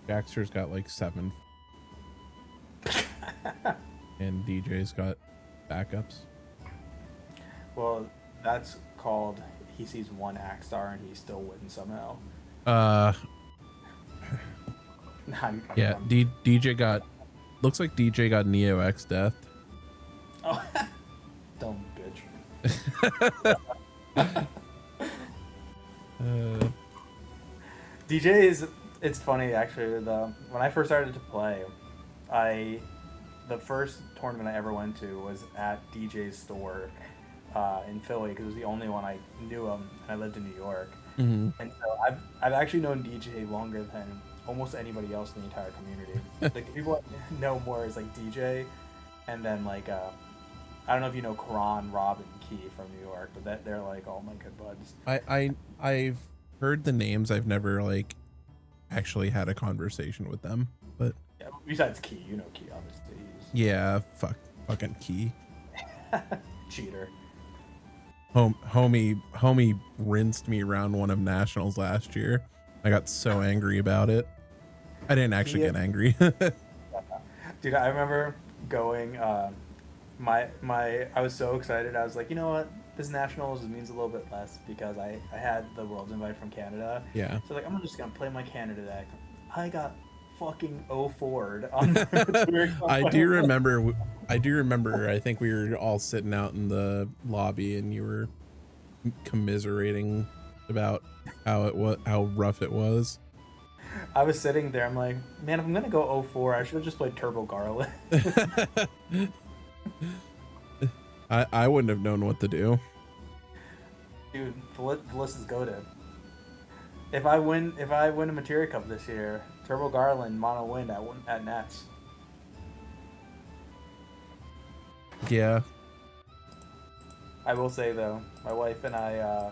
Jaxer's got like 7. And DJ's got backups. Well, that's called he sees one Axstar and he still wins somehow. Yeah, DJ got, looks like DJ got Neo X Death. Oh, dumb bitch. DJ is, it's funny actually, when I first started to play, the first tournament I ever went to was at DJ's store in Philly because it was the only one I knew him, and I lived in New York. And so I've actually known DJ longer than almost anybody else in the entire community. Like people I know more is like DJ, and then like I don't know if you know Karan, Rob, and Key from New York, but they're like all my good buds. I've heard the names. I've never like actually had a conversation with them, but yeah, besides Key, you know Key obviously. Yeah, fucking Key. Cheater. Homie rinsed me round 1 of nationals last year. I got so angry about it. I didn't actually get angry. Dude, I remember going. I was so excited. I was like, you know what? This nationals means a little bit less because I had the world's invite from Canada. Yeah. So like, I'm just gonna play my Canada deck. I got fucking 0-4'd on I do remember. I think we were all sitting out in the lobby and you were commiserating about how rough it was. I was sitting there. I'm like, man, if I'm gonna go 0-4, I should have just played Turbo Garland. I wouldn't have known what to do. Dude, the list is goated. If I win a Materia Cup this year, Turbo Garland mono win at Nats. Yeah. I will say though, my wife and I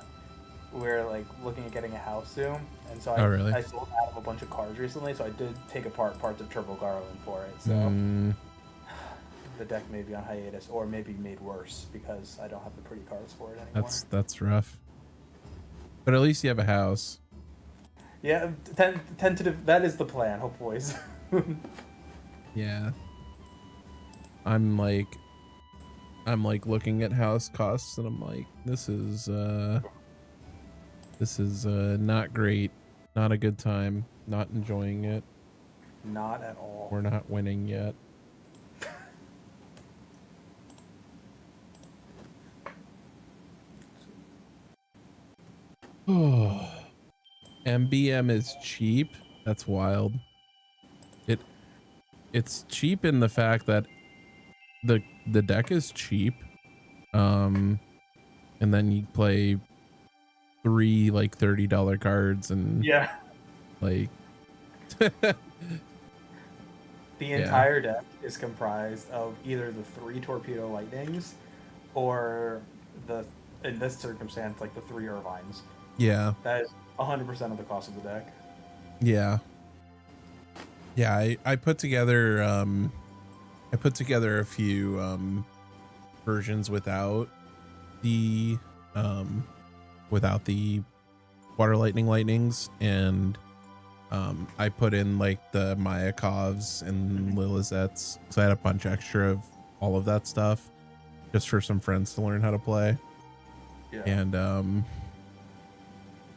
we're like looking at getting a house soon, and so I sold Adam a bunch of cards recently, so I did take apart parts of Turbo Garland for it. So the deck may be on hiatus or maybe made worse because I don't have the pretty cards for it anymore. That's rough. But at least you have a house. Yeah, tentative. That is the plan. Hope boys. Yeah. I'm like looking at house costs and I'm like, this is not great. Not a good time. Not enjoying it. Not at all. We're not winning yet. Oh. MBM is cheap. That's wild. It's cheap in the fact that the deck is cheap. And then you play 3 like $30 cards and yeah, like the entire deck is comprised of either the 3 Torpedo Lightnings or in this circumstance like the 3 Irvines. Yeah. That is 100% of the cost of the deck. Yeah. Yeah, I put together a few versions without the water lightnings, and I put in like the Mayakovs and Lilizettes, because I had a bunch extra of all of that stuff just for some friends to learn how to play. Yeah. And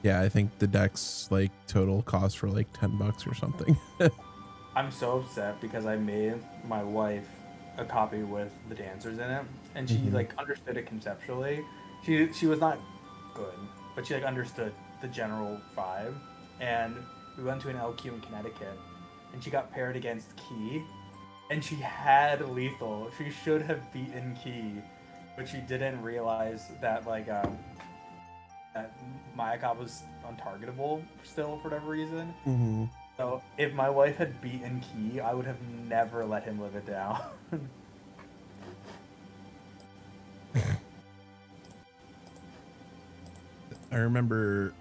yeah, I think the decks like total cost for like $10 or something. I'm so upset because I made my wife a copy with the dancers in it, and she like understood it conceptually. She was not good, but she like understood the general vibe. And we went to an LQ in Connecticut, and she got paired against Key, and she had lethal. She should have beaten Key, but she didn't realize that like that Mayakov was untargetable still for whatever reason. So if my wife had beaten Key, I would have never let him live it down. I remember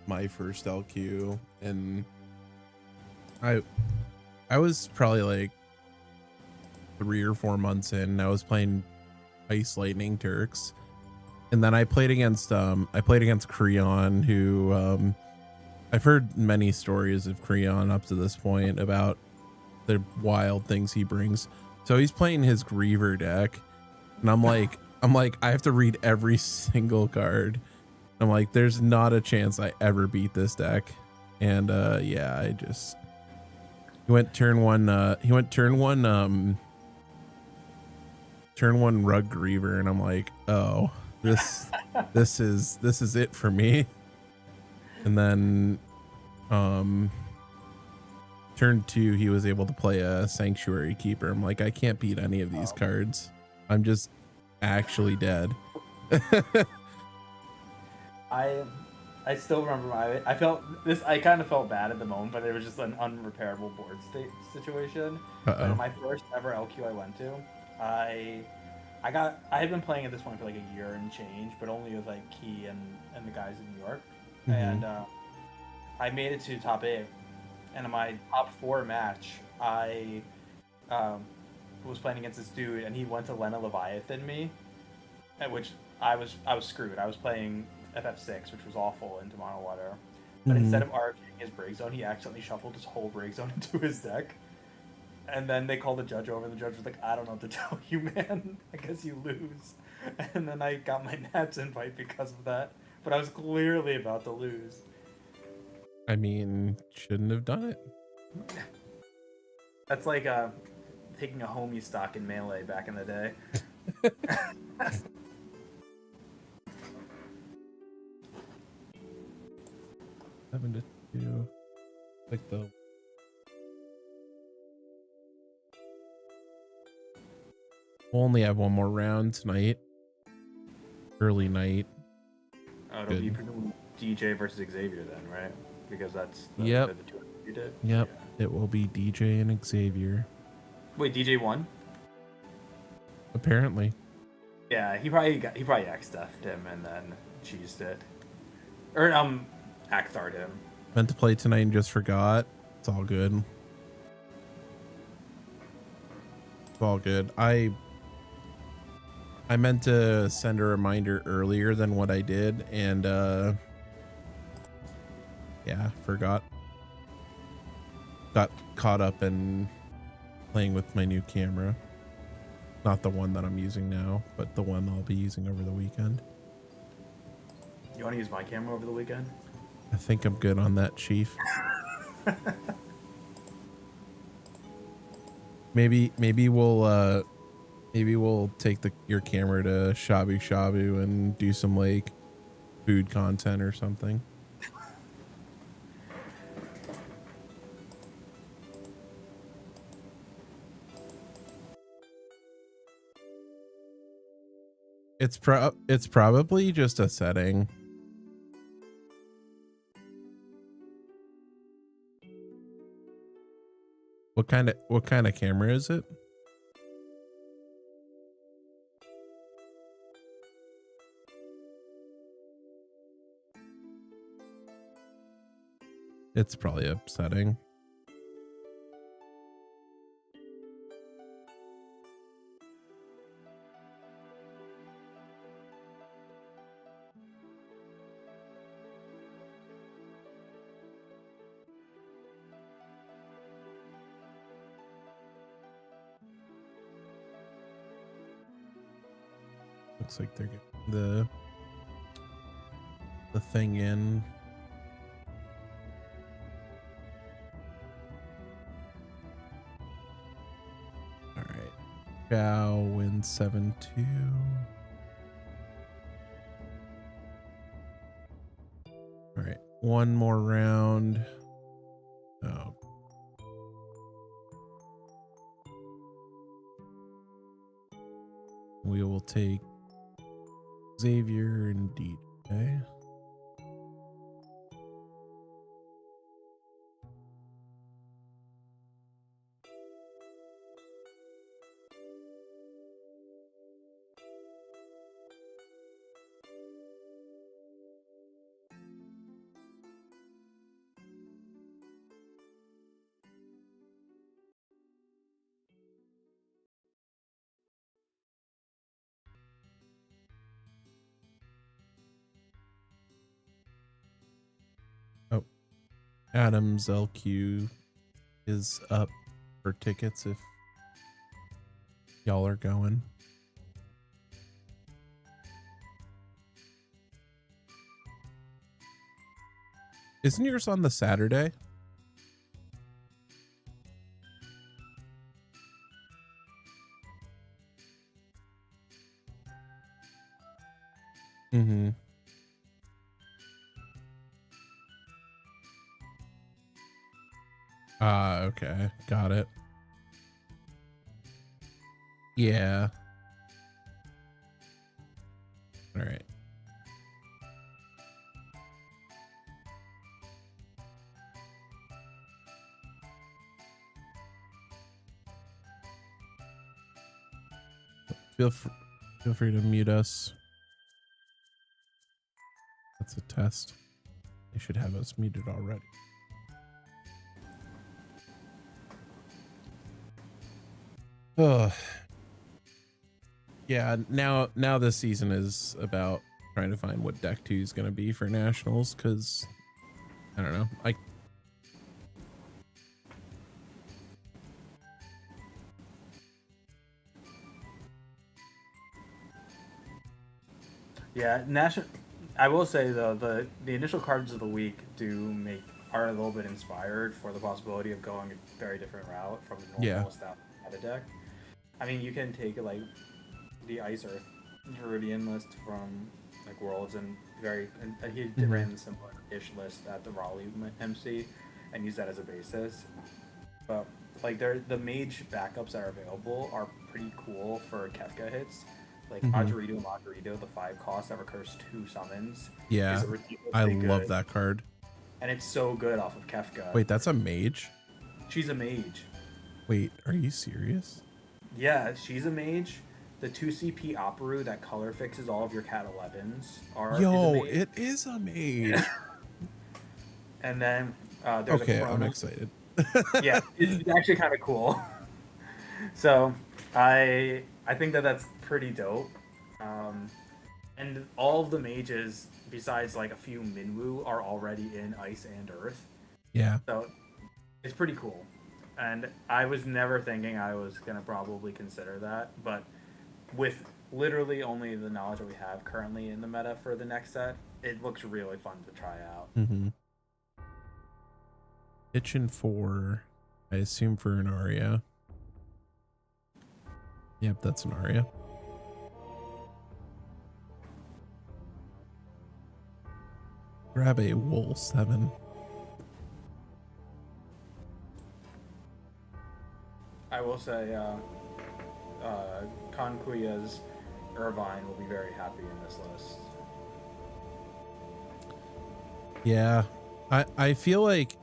my first LQ, and I was probably like 3 or 4 months in. I was playing Ice Lightning Turks, and then I played against Creon, who I've heard many stories of Creon up to this point about the wild things he brings. So he's playing his Griever deck, and I'm like I have to read every single card. I'm like, there's not a chance I ever beat this deck. And yeah, he went turn one Rug Griever, and I'm like, oh, this is it for me. And then turn 2, he was able to play a Sanctuary Keeper. I'm like, I can't beat any of these cards. I'm just actually dead. I still remember I felt this. I kind of felt bad at the moment, but it was just an unrepairable board state situation. But my first ever LQ I went to, I had been playing at this point for like a year and change, but only with like Key and the guys in New York, and I made it to top 8, and in my top 4 match, I was playing against this dude, and he went to Lena Leviathan me, at which I was screwed. I was playing FF6, which was awful into Mono Water. But instead of RFing his break zone, he accidentally shuffled his whole break zone into his deck. And then they called the judge over, and the judge was like, I don't know what to tell you, man. I guess you lose. And then I got my Nats invite because of that. But I was clearly about to lose. I mean, shouldn't have done it. That's like taking a homie stock in Melee back in the day. Having to do like the we'll only have one more round tonight. Early night. Oh, it'll be DJ versus Xavier then, right? Because that's the two you did. Yep. Yeah. It will be DJ and Xavier. Wait, DJ won? Apparently. Yeah, he probably X-stuffed him and then cheesed it. Or Akthar'd him. Meant to play tonight and just forgot. It's all good. It's all good. I meant to send a reminder earlier than what I did, and yeah, forgot. Got caught up in playing with my new camera. Not the one that I'm using now, but the one I'll be using over the weekend. You want to use my camera over the weekend? I think I'm good on that, Chief. Maybe we'll take your camera to Shabu Shabu and do some like food content or something. It's probably just a setting. What kind of camera is it? It's probably upsetting. Looks like they're getting the thing in. All right. Chow wins 7-2. All right, one more round. Oh. We will take Xavier and DJ. Oh, Adam's LQ is up for tickets if y'all are going. Isn't yours on the Saturday? Mm-hmm. Okay. Got it. Yeah. All right. Feel free to mute us. That's a test. They should have us muted already. Oh. Yeah, now this season is about trying to find what deck 2 is going to be for nationals, because I don't know. Yeah, I will say though, the initial cards of the week are a little bit inspired for the possibility of going a very different route from the normal style meta deck. I mean, you can take like the Ice Earth Viridian list from like Worlds and he ran the similar-ish list at the Raleigh MC and use that as a basis. But like the mage backups that are available are pretty cool for Kefka hits. Like Ajarito Margarito, the 5 cost that recurs 2 summons. Yeah, I love that card. And it's so good off of Kefka. Wait, that's a mage? She's a mage. Wait, are you serious? Yeah, she's a mage. The 2 CP Oparu that color fixes all of your Cat 11s it is a mage. And then there's a I'm excited. Yeah, it's actually kind of cool. So I think that's pretty dope. And all of the mages, besides like a few Minwu, are already in Ice and Earth. Yeah. So it's pretty cool. And I was never thinking I was going to probably consider that. But with literally only the knowledge that we have currently in the meta for the next set, it looks really fun to try out. Kitchen 4, I assume for an Aria. Yep, that's an Aria. Grab a Wool 7. I will say, Conquia's Irvine will be very happy in this list. Yeah, I feel like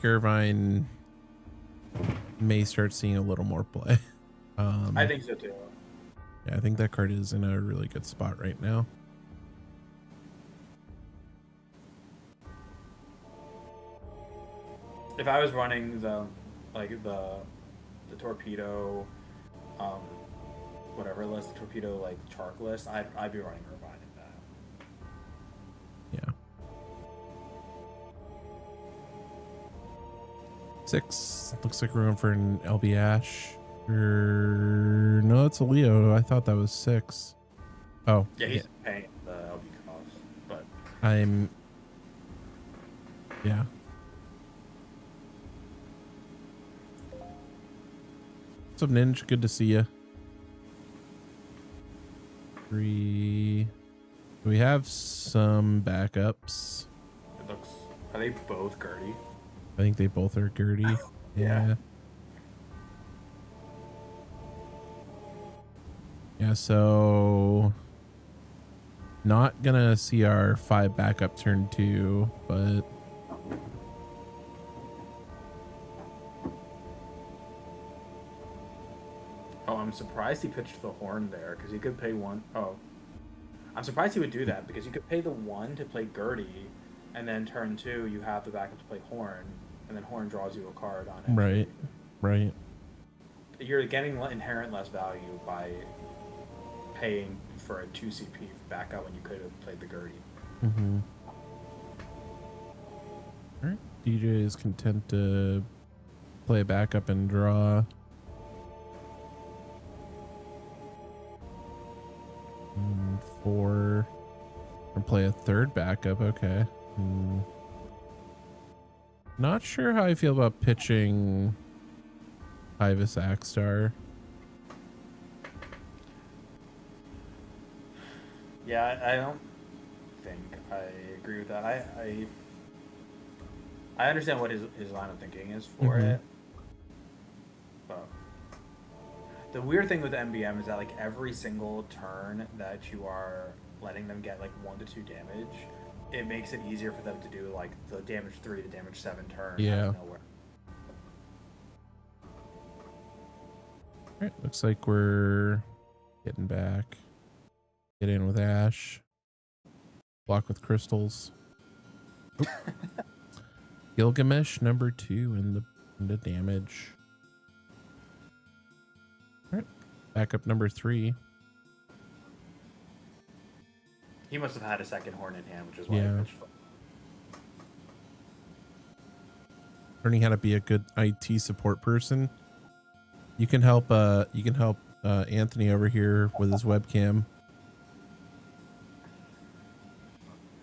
Irvine may start seeing a little more play. I think so too. Yeah, I think that card is in a really good spot right now. If I was running the torpedo, whatever list, the torpedo like Chark list, I'd be running Irvine in that. Yeah. 6 looks like we're going for an LB Ash. No, it's a Leo. I thought that was 6. Oh, Yeah, he's paying the LB cost, but yeah. What's up, Ninja? Good to see you. 3. We have some backups. it looks. Are they both Gertie? I think they both are Gertie. Yeah. Yeah, so not gonna see our 5 backup turn 2, but Oh, I'm surprised he pitched the horn there because he could pay one. Oh, I'm surprised he would do that because you could pay the 1 to play Gertie, and then turn 2 you have the backup to play horn, and then horn draws you a card on it. right. You're getting inherent less value by paying for a 2 CP backup when you could have played the Gertie. Mm-hmm. All right. DJ is content to play backup and draw. And 4. And play a 3rd backup. Okay. Not sure how I feel about pitching Ivus Axstar. Yeah, I don't think I agree with that. I understand what his line of thinking is for it. But the weird thing with MBM is that like every single turn that you are letting them get like 1 to 2 damage, it makes it easier for them to do like the damage 3 to damage 7 turn Yeah. out of nowhere. All right, looks like we're getting back. Get in with Ash. Block with crystals. Gilgamesh number 2 in the damage. All right, backup number 3. He must have had a second horn in hand, which is why Yeah. he pitched. Learning how to be a good IT support person. You can help Anthony over here with his webcam.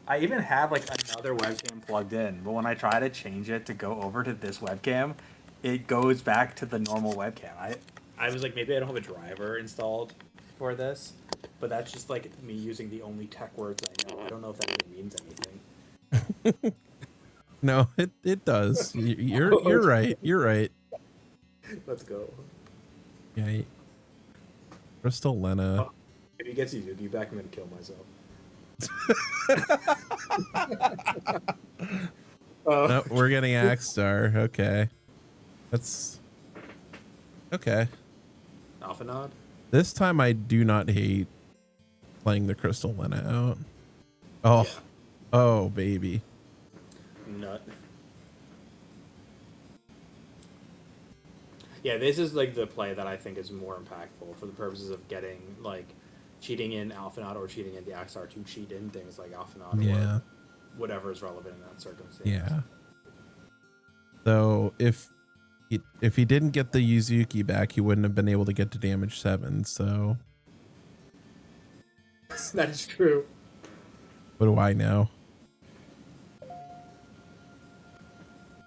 I even have like another webcam plugged in, but when I try to change it to go over to this webcam, it goes back to the normal webcam. I was like, maybe I don't have a driver installed for this, but that's just like me using the only tech words I know. I don't know if that even means anything. No, it does. You're right. You're right. Let's go. Yeah. Crystal Lena. If he gets Yuzuki back, I'm gonna kill myself. No, we're getting Axstar. Okay. That's okay. Alphanod? This time I do not hate playing the Crystal Lena out. Oh. Yeah. Oh, baby. Nut. Yeah, this is like the play that I think is more impactful for the purposes of getting like cheating in Alphanod or cheating in the Axar to cheat in things like Alphanod Yeah. or whatever is relevant in that circumstance. Yeah. Though if he didn't get the Yuzuki back, he wouldn't have been able to get to damage 7. So That is true. what do I know?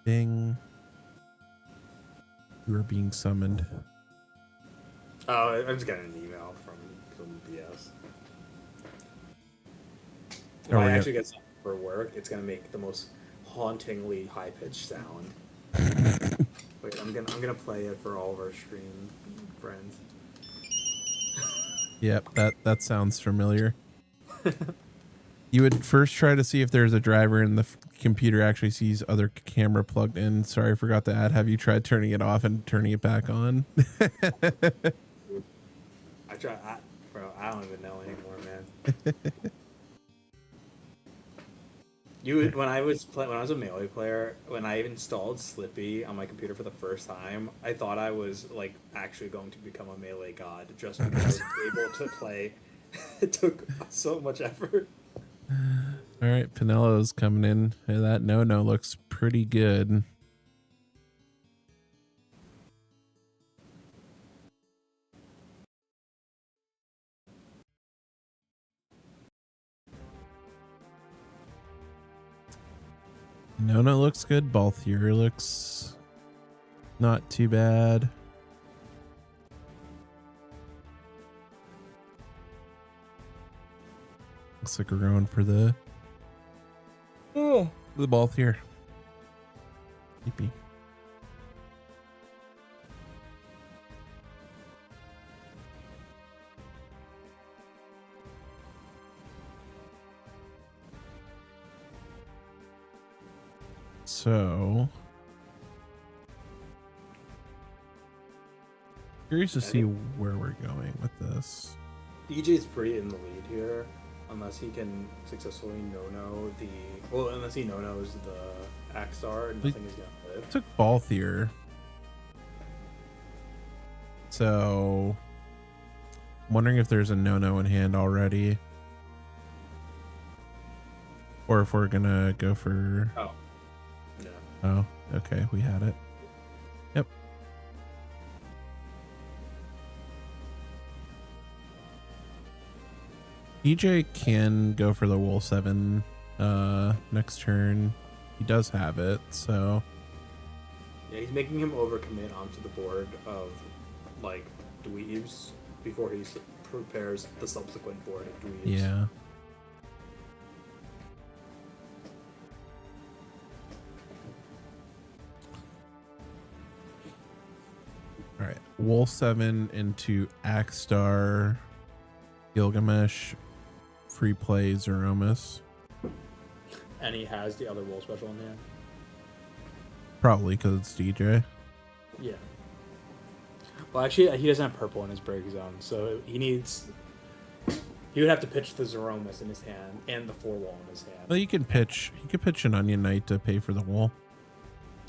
Ding. You are being summoned. Oh, I'm just getting an email from BS. If Oh, I yeah. actually get something for work, it's gonna make the most hauntingly high pitched sound. Wait, I'm gonna play it for all of our stream friends. Yep, that sounds familiar. You would first try to see if there's a driver and the computer actually sees other camera plugged in. Sorry, I forgot to add. Have you tried turning it off and turning it back on? Bro, I don't even know anymore, man. When I was a Melee player, when I installed Slippy on my computer for the first time, I thought I was like actually going to become a Melee god just because I was able to play. It took so much effort. All right, Pinello's coming in. Hey, that no looks pretty good. Nona looks good. Balthier looks not too bad. Looks like we're going for the Balthier. Sleepy. So curious to see where we're going with this. DJ's pretty in the lead here, unless he can successfully no-no the... Well, unless he no-nos the Kassar, and nothing is going to live. Took Balthier. So I'm wondering if there's a no-no in hand already. Or if we're gonna go for... Oh. No. Oh, okay, we had it. Yep. DJ can go for the Wool 7 next turn. He does have it, so... Yeah, he's making him overcommit onto the board of, like, dweebs before he prepares the subsequent board of dweebs. Yeah. All right, Wool 7 into Kassar, Gilgamesh, free play Zeromus. And he has the other Wool special in hand. Probably because it's DJ. Yeah. Well, actually, he doesn't have purple in his break zone, so he needs... He would have to pitch the Zeromus in his hand and the 4-wall in his hand. Well, you can pitch. You could pitch an Onion Knight to pay for the wool.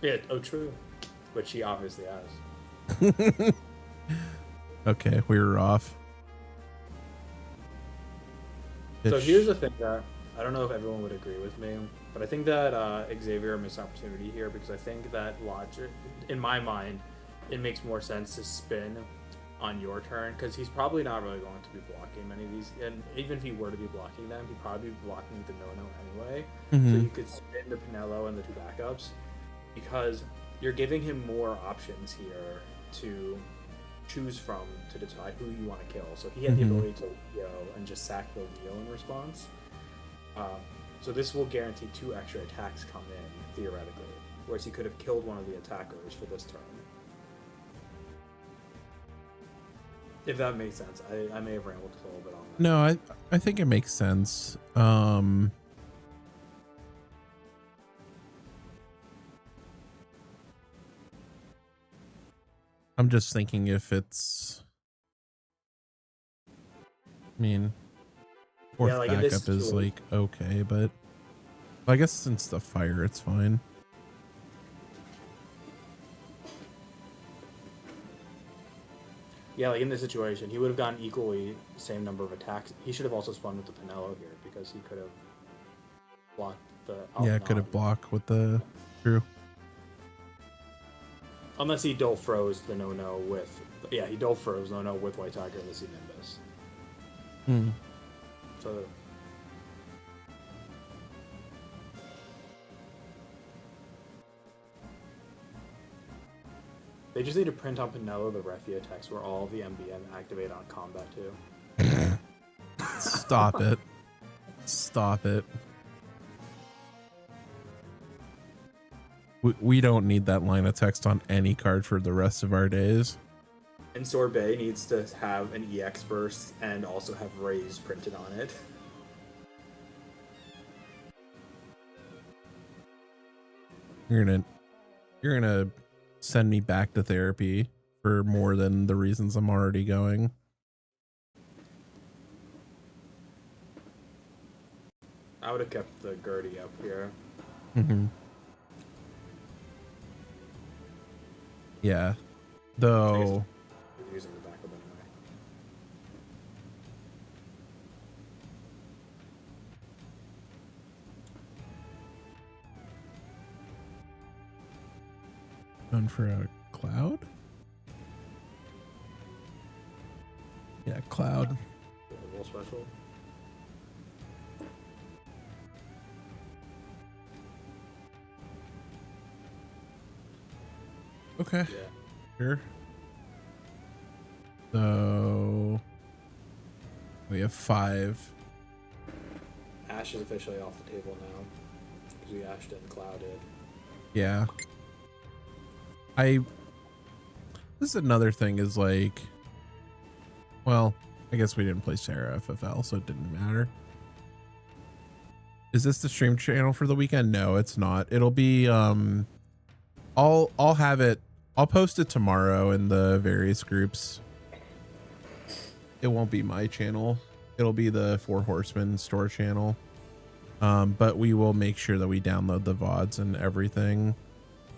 Yeah, oh, true. Which he obviously has. Okay, we were off. So here's the thing that I don't know if everyone would agree with me, but I think that Xavier missed opportunity here because I think that logic, in my mind, it makes more sense to spin on your turn because he's probably not really going to be blocking many of these, and even if he were to be blocking them, he'd probably be blocking the no-no anyway. Mm-hmm. So you could spin the Pinello and the 2 backups because you're giving him more options here to choose from to decide who you want to kill. So he had the ability to go and just sack the wheel in response. So this will guarantee 2 extra attacks come in, theoretically, whereas he could have killed one of the attackers for this turn. If that makes sense. I may have rambled a little bit on that. No, I think it makes sense. I'm just thinking if it's... I mean, fourth like, backup is like okay, but I guess since the fire, it's fine. Yeah, like in this situation, he would have gotten equally the same number of attacks. He should have also spun with the Pinello here because he could have blocked the... Yeah, could have blocked with the... True. Unless he Dole froze the no-no with... Yeah, he Dole froze no-no with White Tiger and the Sea Nimbus. Hmm. So... They just need to print on Pinello the Refia text where all of the MBN activate on combat too. Stop it. Stop it. We don't need that line of text on any card for the rest of our days. And Sorbet needs to have an EX burst and also have Raise printed on it. You're gonna send me back to therapy for more than the reasons I'm already going. I would have kept the Gertie up here. Mm-hmm. Yeah. Though... Using the backup anyway. Going for a cloud? Yeah, cloud. Roll special. Okay. Yeah. Sure. So we have 5. Ash is officially off the table now because we ashed and clouded. Yeah. This is another thing is like, well, I guess we didn't play Sarah FFL, so it didn't matter. Is this the stream channel for the weekend? No, it's not. It'll be I'll have it, I'll post it tomorrow in the various groups. It won't be my channel. It'll be the Four Horsemen store channel. But we will make sure that we download the VODs and everything